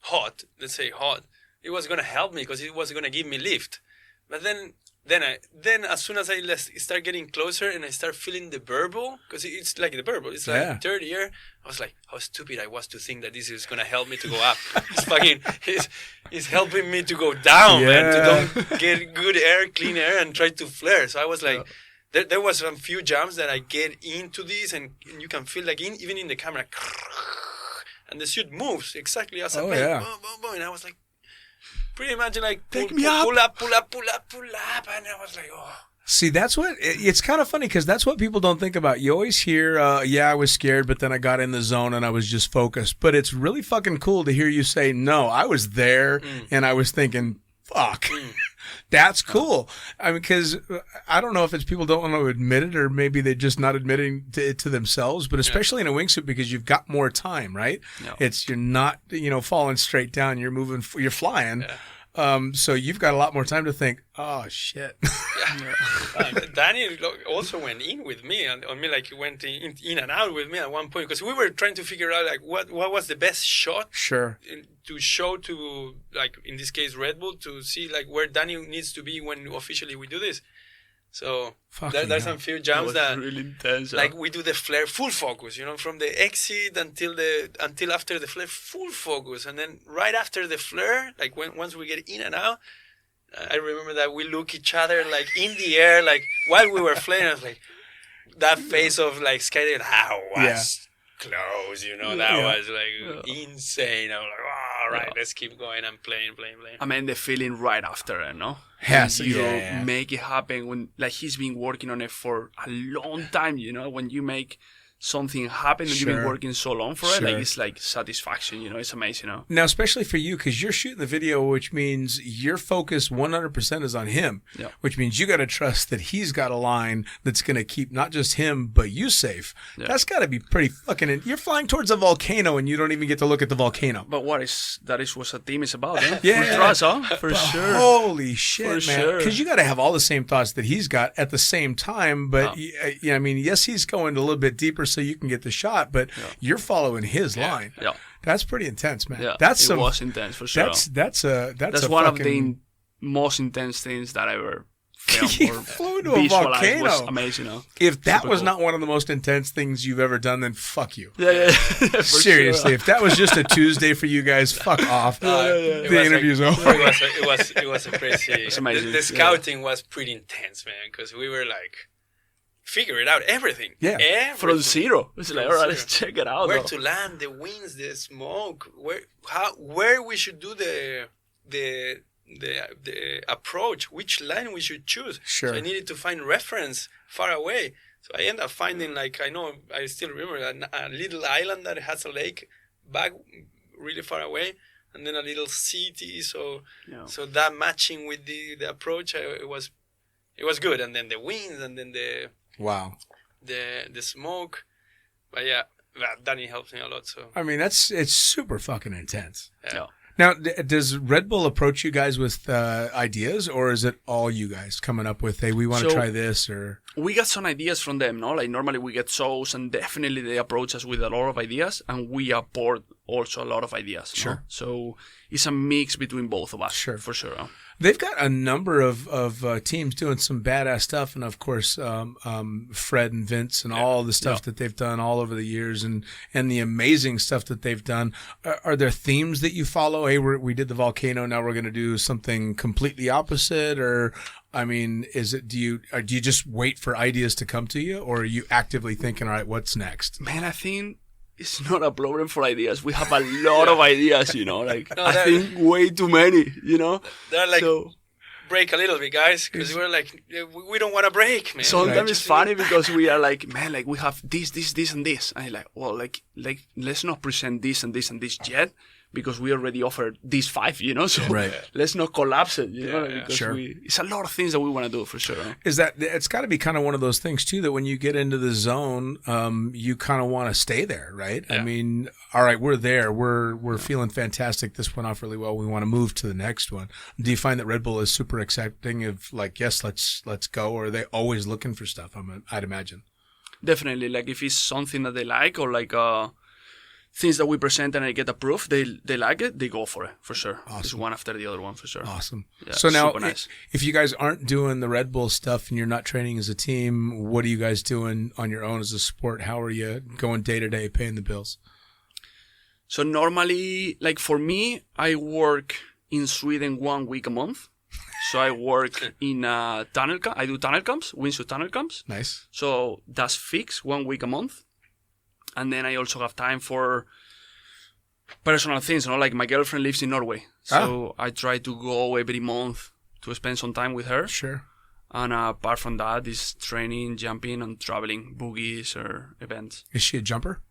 hot, let's say hot, it was going to help me because it was going to give me lift. But then then as soon as I start getting closer and I start feeling the burble, because it's like the burble, it's like third year. I was like, how stupid I was to think that this is gonna help me to go up. It's helping me to go down, man. To don't get good air, clean air, and try to flare. So I was like, there was some few jumps that I get into this, and you can feel like even in the camera, and the suit moves exactly as I made. Boom, boom, boom, and I was like. Pretty much like pull up, and I was like, oh. See, that's what it's kind of funny because that's what people don't think about. You always hear, I was scared, but then I got in the zone and I was just focused. But it's really fucking cool to hear you say, no, I was there and I was thinking, fuck. That's cool. I mean, because I don't know if it's people don't want to admit it or maybe they're just not admitting it to themselves, but especially in a wingsuit because you've got more time, right? No. You're not, falling straight down. You're moving, you're flying. Yeah. So you've got a lot more time to think, oh, shit. Dani also went in with me on me, like he went in and out with me at one point because we were trying to figure out like what was the best shot to show to, like in this case Red Bull, to see like where Dani needs to be when officially we do this. So there's some few jumps that really intense, like we do the flare full focus, from the exit until after the flare full focus, and then right after the flare, like once we get in and out, I remember that we look each other like in the air, like while we were flying. I was like that face of like skydiving. That was close, that was like insane. I was like, all right, let's keep going and playing. I mean, the feeling right after it, no? Yes, you make it happen when like he's been working on it for a long time, when you make something happen and you've been working so long for it, like it's like satisfaction, it's amazing. Now, especially for you, because you're shooting the video, which means your focus 100% is on him, which means you got to trust that he's got a line that's going to keep not just him, but you safe. Yeah. That's got to be pretty fucking... You're flying towards a volcano and you don't even get to look at the volcano. But that is what a team is about, eh? Yeah. Trust, for sure. Holy shit, for man. Because you got to have all the same thoughts that he's got at the same time, but I mean, yes, he's going a little bit deeper so you can get the shot, but you're following his line. Yeah. That's pretty intense, man. Yeah, it was intense for sure. That's one of the most intense things that I ever filmed or flew into a volcano. Was amazing. If that was not one of the most intense things you've ever done, then fuck you. Yeah. Seriously, if that was just a Tuesday for you guys, fuck off. The interview's over. It was a crazy. It's amazing. The scouting was pretty intense, man, because we were like figuring out everything. Yeah. Everything. From zero. It's like, all right, let's check it out. Where to land, the winds, the smoke, where we should do the approach, which line we should choose. Sure. So I needed to find reference far away. So I ended up finding, like, I still remember a little island that has a lake back really far away, and then a little city. So that matching with the approach, it was good. And then the winds, and then the smoke. But yeah, Dani helps me a lot. So I mean, it's super fucking intense. Yeah. Now, does Red Bull approach you guys with ideas, or is it all you guys coming up with, hey, we want to try this? Or we got some ideas from them, no? Like normally we get shows, and definitely they approach us with a lot of ideas, and we apport also a lot of ideas. Sure. No? So it's a mix between both of us. Sure, for sure. They've got a number of teams doing some badass stuff, and of course, Fred and Vince and all the stuff that they've done all over the years, and the amazing stuff that they've done. Are there themes that you follow? Hey, we did the volcano, now we're going to do something completely opposite, or I mean, do you just wait for ideas to come to you, or are you actively thinking, all right, what's next? Man, I think it's not a problem for ideas. We have a lot of ideas, like I think way too many, They're like, break a little bit, guys, because we're like, we don't want to break, man. Sometimes it's funny because we are like, man, like we have this, and this. And you're like, well, like let's not present this and this and this yet, because we already offered these 5, so let's not collapse it, because it's a lot of things that we want to do for sure. Is that, it's got to be kind of one of those things too, that when you get into the zone, you kind of want to stay there, right? Yeah. I mean, all right, we're there, we're feeling fantastic, this went off really well, we want to move to the next one. Do you find that Red Bull is super accepting of like, yes, let's go, or are they always looking for stuff? I'd imagine. Definitely, like if it's something that they like, or like things that we present and I get approved, they like it, they go for it, for sure. Awesome. It's one after the other one, for sure. Awesome. Yeah, So now, super nice. if you guys aren't doing the Red Bull stuff and you're not training as a team, what are you guys doing on your own as a sport? How are you going day to day, paying the bills? So normally, like for me, I work in Sweden 1 week a month. So I work in tunnel camp. I do tunnel camps, wingsuit tunnel camps. Nice. So that's fixed 1 week a month. And then I also have time for personal things, like my girlfriend lives in Norway. So I try to go every month to spend some time with her. Sure. And apart from that, is training, jumping, and traveling, boogies or events. Is she a jumper?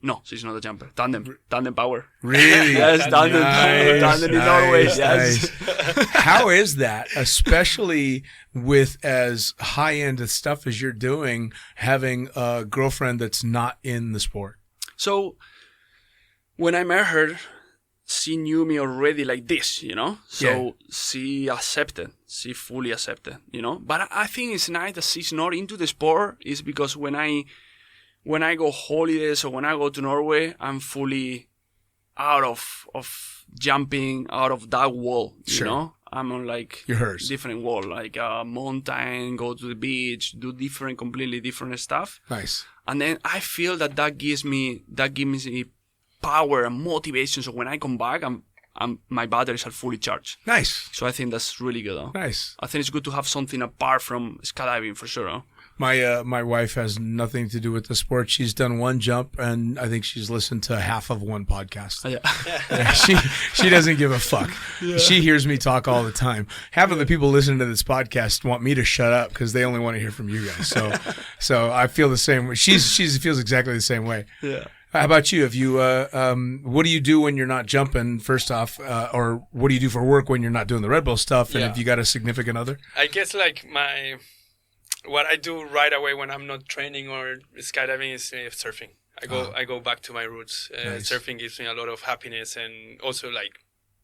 No, she's not a jumper. Tandem power. Really? Yes, tandem in Norway. Yes. Nice. How is that, especially with as high-end stuff as you're doing, having a girlfriend that's not in the sport? So when I met her, she knew me already like this, So she accepted. She fully accepted, But I think it's nice that she's not into the sport is because when I go holidays or when I go to Norway, I'm fully out of jumping out of that wall, Sure. I'm on like You're hers. different wall, like a mountain, go to the beach, do completely different stuff. Nice. And then I feel that gives me power and motivation. So when I come back, my batteries are fully charged. Nice. So I think that's really good. Nice. I think it's good to have something apart from skydiving for sure. Huh? My wife has nothing to do with the sport. She's done one jump, and I think she's listened to half of one podcast. Yeah. Yeah, she doesn't give a fuck. Yeah. She hears me talk all the time. Half of the people listening to this podcast want me to shut up because they only want to hear from you guys. So I feel the same way. She feels exactly the same way. Yeah. How about you? Have you what do you do when you're not jumping? First off, or what do you do for work when you're not doing the Red Bull stuff? And have you got a significant other? I guess like what I do right away when I'm not training or skydiving is surfing. I go back to my roots. Nice. Surfing gives me a lot of happiness and also like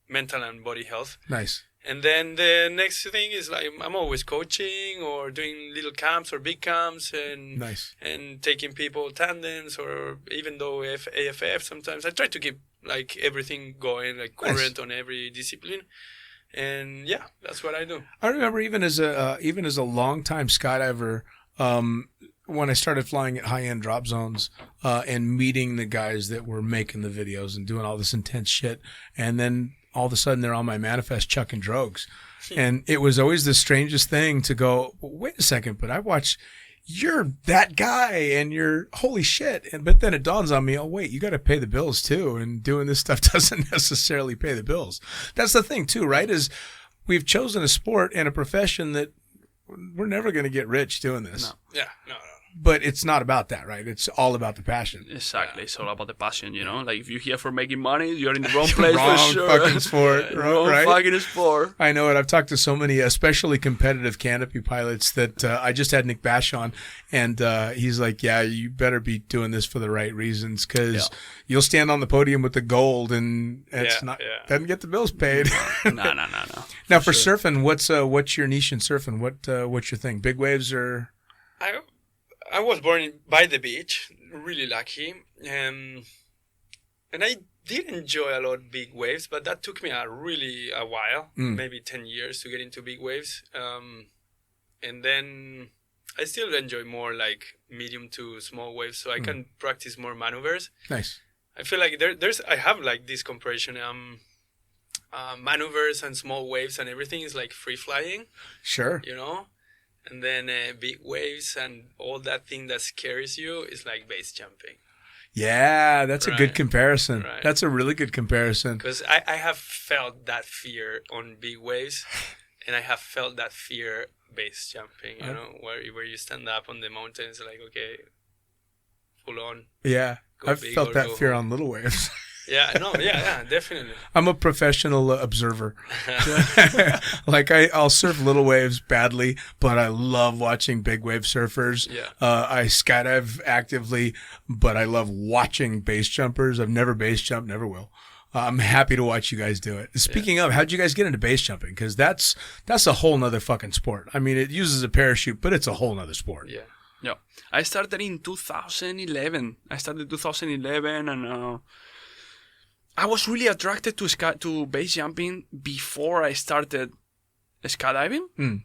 mental and body health. Nice. And then the next thing is like I'm always coaching or doing little camps or big camps and Nice. and taking people tandems or even though AFF sometimes I try to keep like everything going like current on every discipline. And yeah, that's what I do. I remember even as a longtime skydiver, when I started flying at high-end drop zones and meeting the guys that were making the videos and doing all this intense shit, and then all of a sudden they're on my manifest chucking drogues. And it was always the strangest thing to go, wait a second, but I watch, you're that guy and you're holy shit. But then it dawns on me, oh wait, you got to pay the bills too. And doing this stuff doesn't necessarily pay the bills. That's the thing too, right? Is we've chosen a sport and a profession that we're never going to get rich doing this. No. Yeah, no. But it's not about that, right? It's all about the passion. Exactly. It's all about the passion, Like if you're here for making money, you're in the wrong place Wrong for sure. fucking sport, Wrong right? fucking sport. I know it. I've talked to so many, especially competitive canopy pilots that I just had Nick Bash on, and he's like, yeah, you better be doing this for the right reasons because you'll stand on the podium with the gold and it's doesn't get the bills paid. No. Now for surfing, what's your niche in surfing? What's your thing? Big waves or? I was born by the beach, really lucky, and I did enjoy a lot of big waves, but that took me a while, maybe 10 years to get into big waves, and then I still enjoy more like medium to small waves, so I can practice more maneuvers. Nice. I feel like I have like this compression, maneuvers and small waves and everything is like free flying. Sure. And then big waves and all that thing that scares you is like base jumping. Yeah, that's a good comparison. Right. That's a really good comparison. Because I have felt that fear on big waves, and I have felt that fear base jumping, where you stand up on the mountains like, okay, full on. Yeah, I've big felt or that go fear home. on little waves. Yeah, definitely. I'm a professional observer. Like I'll surf little waves badly, but I love watching big wave surfers. Yeah. I skydive actively, but I love watching base jumpers. I've never base jumped, never will. I'm happy to watch you guys do it. Speaking of, how'd you guys get into base jumping? Because that's a whole nother fucking sport. I mean, it uses a parachute, but it's a whole nother sport. Yeah. Yeah. I started in 2011. And I was really attracted to base jumping before I started skydiving.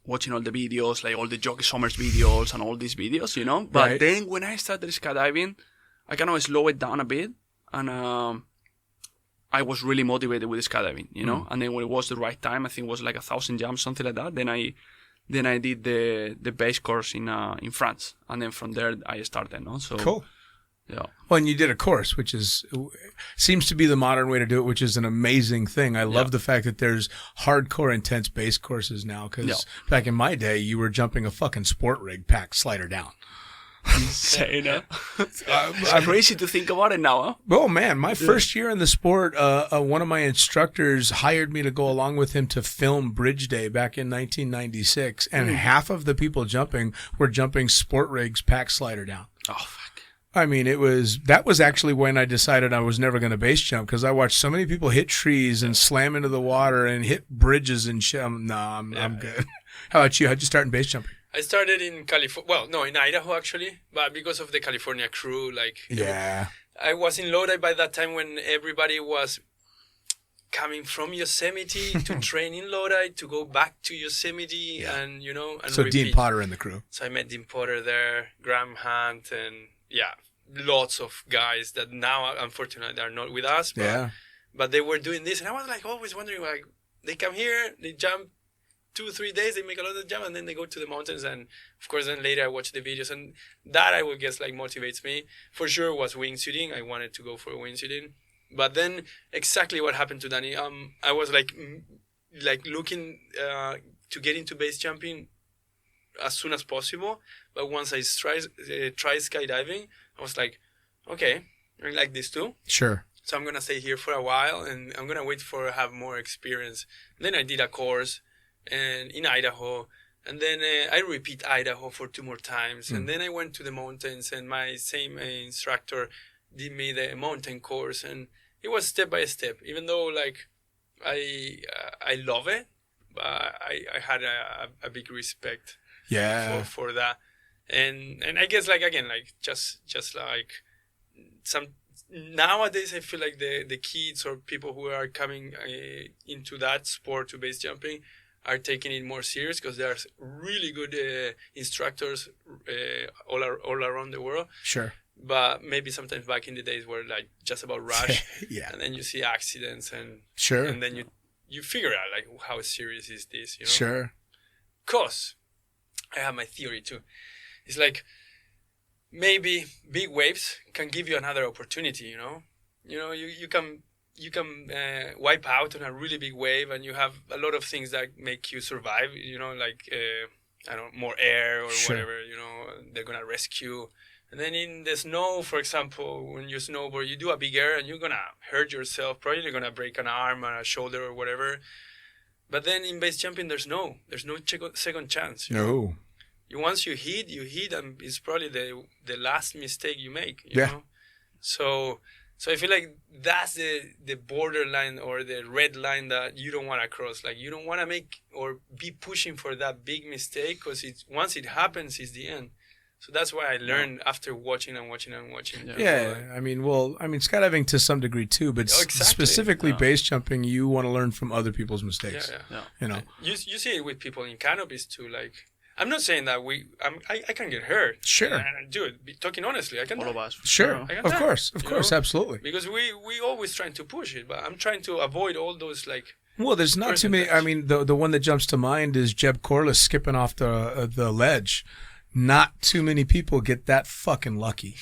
Watching all the videos, like all the Jockey Summers videos and all these videos, you know. But then when I started skydiving, I kind of slowed it down a bit, and I was really motivated with skydiving, you know. And then when it was the right time, I think it was like 1,000 jumps, something like that. Then I did the base course in France, and then from there I started. No, so Cool. Yeah. Well, and you did a course, which seems to be the modern way to do it, which is an amazing thing. I love the fact that there's hardcore, intense base courses now, because back in my day, you were jumping a fucking sport rig packed slider down. Insane, huh? It's crazy to think about it now, huh? Oh, man. My first year in the sport, one of my instructors hired me to go along with him to film Bridge Day back in 1996, and half of the people jumping were jumping sport rigs packed slider down. Oh, fuck. I mean, that was actually when I decided I was never going to base jump, because I watched so many people hit trees and slam into the water and hit bridges and shit. I'm good. How about you? How'd you start in base jumping? I started in California. Well, no, in Idaho actually, but because of the California crew, I was in Lodi by that time when everybody was coming from Yosemite to train in Lodi to go back to Yosemite and so repeat. Dean Potter and the crew. So I met Dean Potter there, Graham Hunt, and lots of guys that now unfortunately are not with us. But they were doing this, and I was like always wondering, like, they come here, they jump 2-3 days, they make a lot of jump, and then they go to the mountains. And of course, then later I watch the videos, and that I would guess like motivates me. For sure was wingsuiting. I wanted to go for wingsuiting. But then exactly what happened to Dani, I was like looking to get into base jumping as soon as possible. But once I tried skydiving, I was like, okay, I like this too. Sure. So I'm going to stay here for a while, and I'm going to wait for have more experience. And then I did a course and in Idaho. And then I repeat Idaho for 2 more times. And then I went to the mountains, and my same instructor did me the mountain course. And it was step by step, even though like I love it, but I had a big respect for that. And I guess like again, like just like some nowadays I feel like the kids or people who are coming into that sport to base jumping are taking it more serious, because there are really good instructors all around the world. Sure. But maybe sometimes back in the days were like just about rush. And then you see accidents and and then you figure out like how serious is this, you know? Sure. Because I have my theory too. It's like maybe big waves can give you another opportunity, you know? You can wipe out on a really big wave, and you have a lot of things that make you survive, like I don't know, more air or whatever, they're gonna rescue. And then in the snow, for example, when you snowboard, you do a big air and you're gonna hurt yourself. Probably you're gonna break an arm or a shoulder or whatever. But then in base jumping, there's no second chance. No. Once you hit, and it's probably the last mistake you make. You know? So I feel like that's the borderline or the red line that you don't want to cross. Like you don't want to make or be pushing for that big mistake, because once it happens, it's the end. So that's why I learned after watching and watching and watching. I mean, skydiving to some degree too, but specifically base jumping, you want to learn from other people's mistakes. You see it with people in canopies too. Like, I'm not saying that I can get hurt. Sure. Dude, talking honestly, I can. All of us. Sure. Of course, absolutely. Because we always trying to push it, but I'm trying to avoid all those like. Well, there's not too many. I mean, the one that jumps to mind is Jeb Corliss skipping off the ledge. Not too many people get that fucking lucky,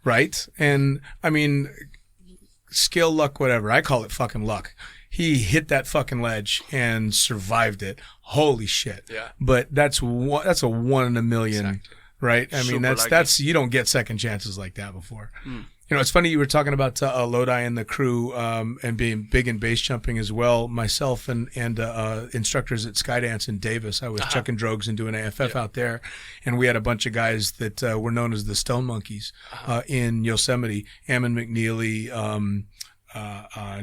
right? And I mean, skill, luck, whatever. I call it fucking luck. He hit that fucking ledge and survived it. Holy shit! Yeah. But that's a 1 in a million, right? I mean, that's you don't get second chances like that before. It's funny you were talking about Lodi and the crew and being big in base jumping as well. Myself and instructors at Skydance in Davis, I was chucking drogues and doing AFF out there. And we had a bunch of guys that were known as the Stone Monkeys in Yosemite. Ammon McNeely,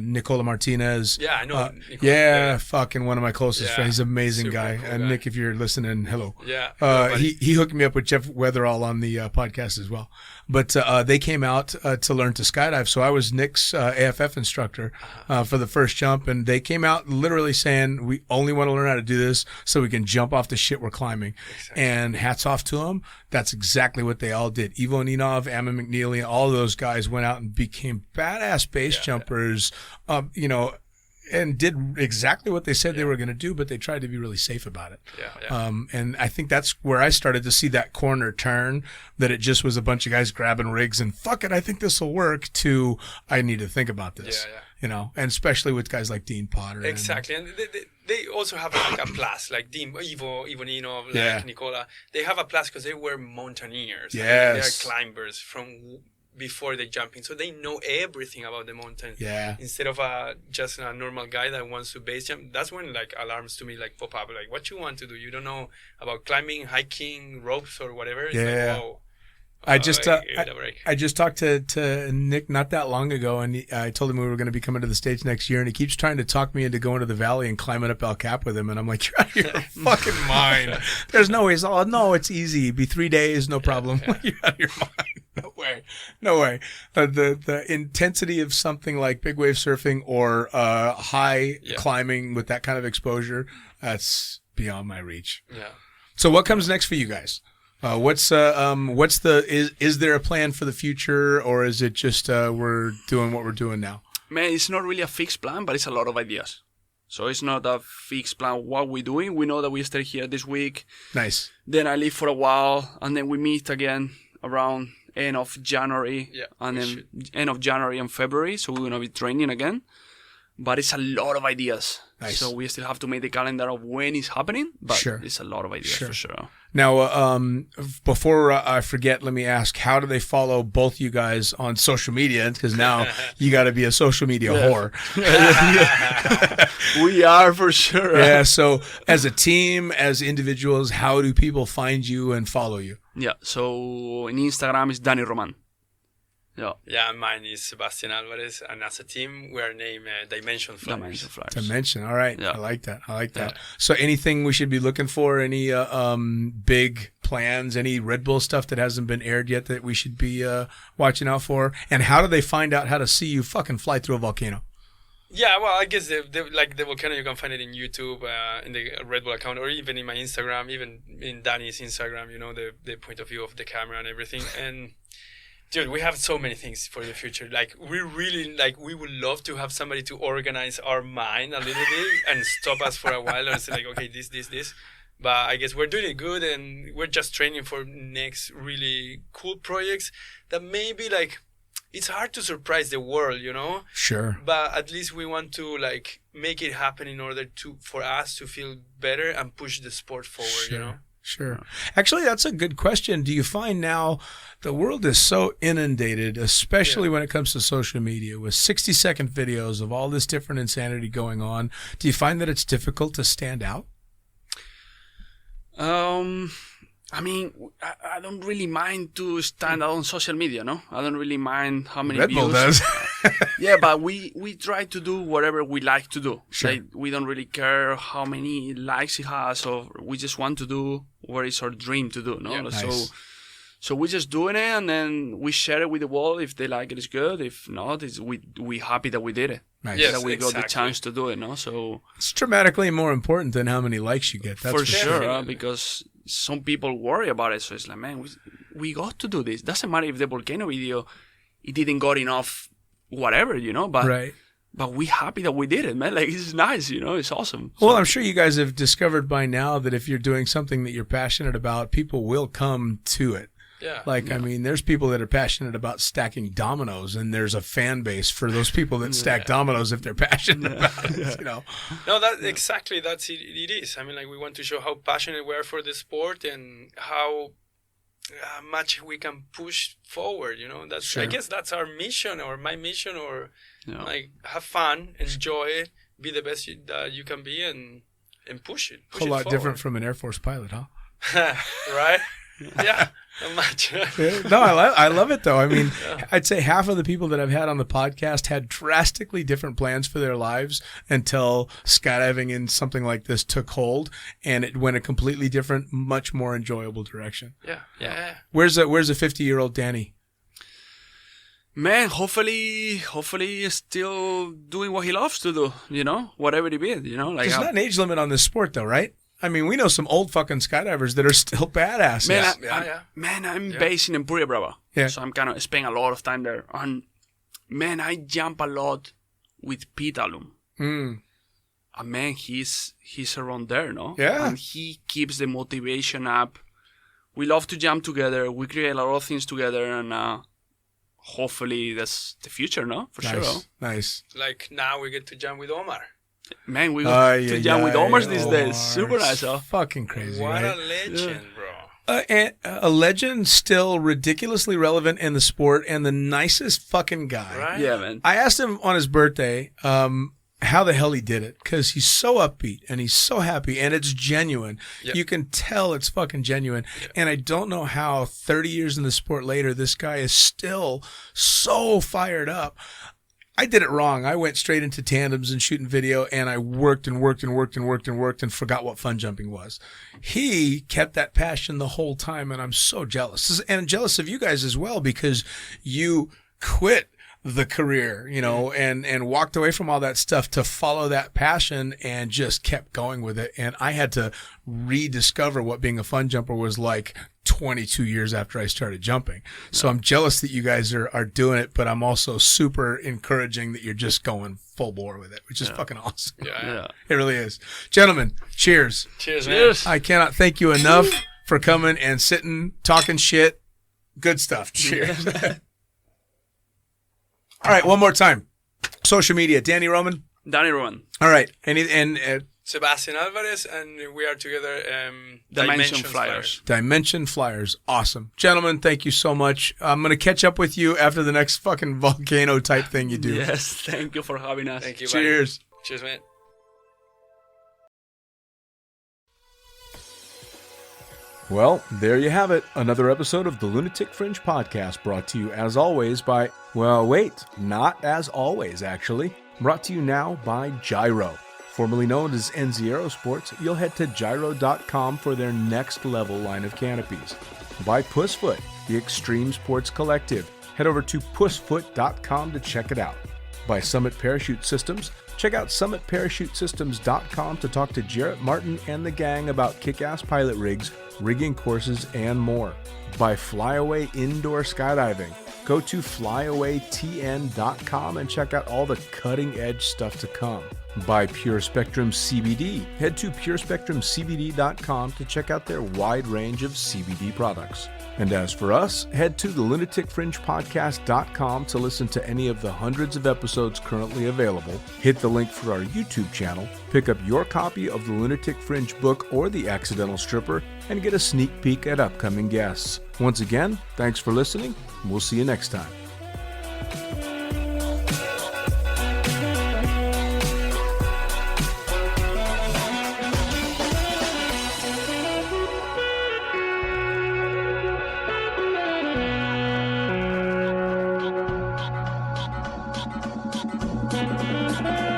Nicola Martinez. Yeah, I know. Nicola, Yeah, fucking one of my closest Yeah, friends. He's an amazing super guy. cool And guy. Nick, if you're listening, hello. Yeah. Buddy. He hooked me up with Jeff Weatherall on the podcast as well. But they came out to learn to skydive. So I was Nick's AFF instructor for the first jump. And they came out literally saying, we only want to learn how to do this so we can jump off the shit we're climbing. Exactly. And hats off to them. That's exactly what they all did. Ivo Ninov, Amma McNeely, all of those guys went out and became badass base jumpers, you know, and did exactly what they said they were going to do, but they tried to be really safe about it. And I think that's where I started to see that corner turn, that it just was a bunch of guys grabbing rigs and fuck it, I think this will work, to I need to think about this. You know, and especially with guys like Dean Potter. Exactly. And they also have like a plus, like Ivo Nino, like Nicola. They have a plus because they were mountaineers. Yes. They are climbers from before they jumping. So they know everything about the mountain. Yeah. Instead of just a normal guy that wants to base jump. That's when like alarms to me like pop up. Like, what you want to do? You don't know about climbing, hiking, ropes or whatever. It's like, whoa. I just talked to Nick not that long ago, and I told him we were going to be coming to the States next year, and he keeps trying to talk me into going to the Valley and climbing up El Cap with him, and I'm like, you're out of your fucking mind. There's no way. Oh, no, it's easy. It'd be 3 days, no problem. You're out of your mind. No way. The intensity of something like big wave surfing or high climbing with that kind of exposure, that's beyond my reach. Yeah. So what comes next for you guys? Is there a plan for the future, or is it just we're doing what we're doing now? Man, it's not really a fixed plan, but it's a lot of ideas. So it's not a fixed plan what we're doing. We know that we stay here this week. Nice. Then I leave for a while, and then we meet again around end of January. Yeah, and then end of January and February. So we're going to be training again. But it's a lot of ideas. Nice. So we still have to make the calendar of when it's happening. But it's a lot of ideas for sure. Now, before I forget, let me ask, how do they follow both you guys on social media? Because now you got to be a social media whore. We are for sure. Yeah. So as a team, as individuals, how do people find you and follow you? Yeah. So in Instagram is Dani Roman. Yeah, mine is Sebastian Alvarez, and as a team, we are named Dimension Flyers. Dimension, all right. Yeah. I like that. So anything we should be looking for? Any big plans? Any Red Bull stuff that hasn't been aired yet that we should be watching out for? And how do they find out how to see you fucking fly through a volcano? Yeah, well, I guess like the volcano, you can find it in YouTube, in the Red Bull account, or even in my Instagram, even in Dani's Instagram, you know, the point of view of the camera and everything. And dude, we have so many things for the future. Like, we would love to have somebody to organize our mind a little bit and stop us for a while and say like, okay, this. But I guess we're doing it good, and we're just training for next really cool projects that maybe like, it's hard to surprise the world, you know? Sure. But at least we want to like make it happen in order for us to feel better and push the sport forward, you know? Sure. Actually, that's a good question. Do you find now the world is so inundated, especially when it comes to social media, with 60-second videos of all this different insanity going on? Do you find that it's difficult to stand out? I mean, I don't really mind to stand out on social media, no? I don't really mind how many Red views. Bull does. Yeah, but we try to do whatever we like to do. Sure. Like, we don't really care how many likes it has, or we just want to do what is our dream to do, no? Yeah, nice. So we're just doing it, and then we share it with the world. If they like it, it's good. If not, we happy that we did it. Nice. Yes, that we got the exactly. chance to do it, no? So It's dramatically more important than how many likes you get. That's for sure, Definitely. because some people worry about it. So it's like, man, we got to do this. Doesn't matter if the volcano video, it didn't got enough, whatever, you know. But right. But we happy that we did it, man. Like, it's nice, you know. It's awesome. Well, I'm sure you guys have discovered by now that if you're doing something that you're passionate about, people will come to it. Yeah. Like, I mean, there's people that are passionate about stacking dominoes, and there's a fan base for those people that stack dominoes if they're passionate about it, you know. No, that's it. It is. I mean, like, we want to show how passionate we are for the sport and how much we can push forward, you know. That's I guess that's our mission, or my mission, or like, have fun, enjoy it, be the best that you can be, and push it. A whole lot different from an Air Force pilot, huh? Right? Yeah, not much. No, I love it though. I mean, I'd say half of the people that I've had on the podcast had drastically different plans for their lives until skydiving in something like this took hold, and it went a completely different, much more enjoyable direction. Yeah. Where's a 50-year-old Dani? Man, hopefully he's still doing what he loves to do, whatever it is, like There's not an age limit on this sport though, right? I mean, we know some old fucking skydivers that are still badasses. Man, I'm based in Empuria Brava. Yeah. So I'm kind of spending a lot of time there. And man, I jump a lot with Pete Alum. And man, he's around there, no? Yeah. And he keeps the motivation up. We love to jump together. We create a lot of things together, and hopefully that's the future, no? For sure. Nice. Like now we get to jump with Omar. Man, we got to jump with Omar these days. Super nice, huh? Fucking crazy, What right? a legend, bro. And a legend, still ridiculously relevant in the sport, and the nicest fucking guy. Right? Yeah, man. I asked him on his birthday how the hell he did it, because he's so upbeat and he's so happy, and it's genuine. Yep. You can tell it's fucking genuine. And I don't know how 30 years in the sport later, this guy is still so fired up. I did it wrong. I went straight into tandems and shooting video, and I worked and forgot what fun jumping was. He kept that passion the whole time, and I'm so jealous. And jealous of you guys as well, because you quit the career, and walked away from all that stuff to follow that passion and just kept going with it. And I had to rediscover what being a fun jumper was like 22 years after I started jumping. So I'm jealous that you guys are doing it, but I'm also super encouraging that you're just going full bore with it, which is fucking awesome. Yeah. It really is. Gentlemen, cheers. Cheers, man. I cannot thank you enough for coming and sitting, talking shit. Good stuff. Cheers. All right, one more time. Social media, Dani Roman. Dani Roman. All right, Sebastian Alvarez, and we are together. Dimension Flyers. Dimension Flyers, awesome, gentlemen. Thank you so much. I'm gonna catch up with you after the next fucking volcano type thing you do. Yes, thank you for having us. Thank you, buddy. Cheers. Cheers, man. Well, there you have it. Another episode of the Lunatic Fringe podcast, brought to you as always by, well, wait, not as always, actually. Brought to you now by Gyro. Formerly known as NZ Aerosports, you'll head to gyro.com for their next level line of canopies. By Pussfoot, the Extreme Sports Collective. Head over to pussfoot.com to check it out. By Summit Parachute Systems, check out summitparachutesystems.com to talk to Jarrett Martin and the gang about kick-ass pilot rigs, rigging courses, and more. By Flyaway Indoor Skydiving, go to flyawaytn.com and check out all the cutting-edge stuff to come. By Pure Spectrum CBD, head to purespectrumcbd.com to check out their wide range of CBD products. And as for us, head to the lunaticfringepodcast.com to listen to any of the hundreds of episodes currently available, hit the link for our YouTube channel, pick up your copy of the Lunatic Fringe book or The Accidental Stripper, and get a sneak peek at upcoming guests. Once again, thanks for listening, and we'll see you next time. Thank you.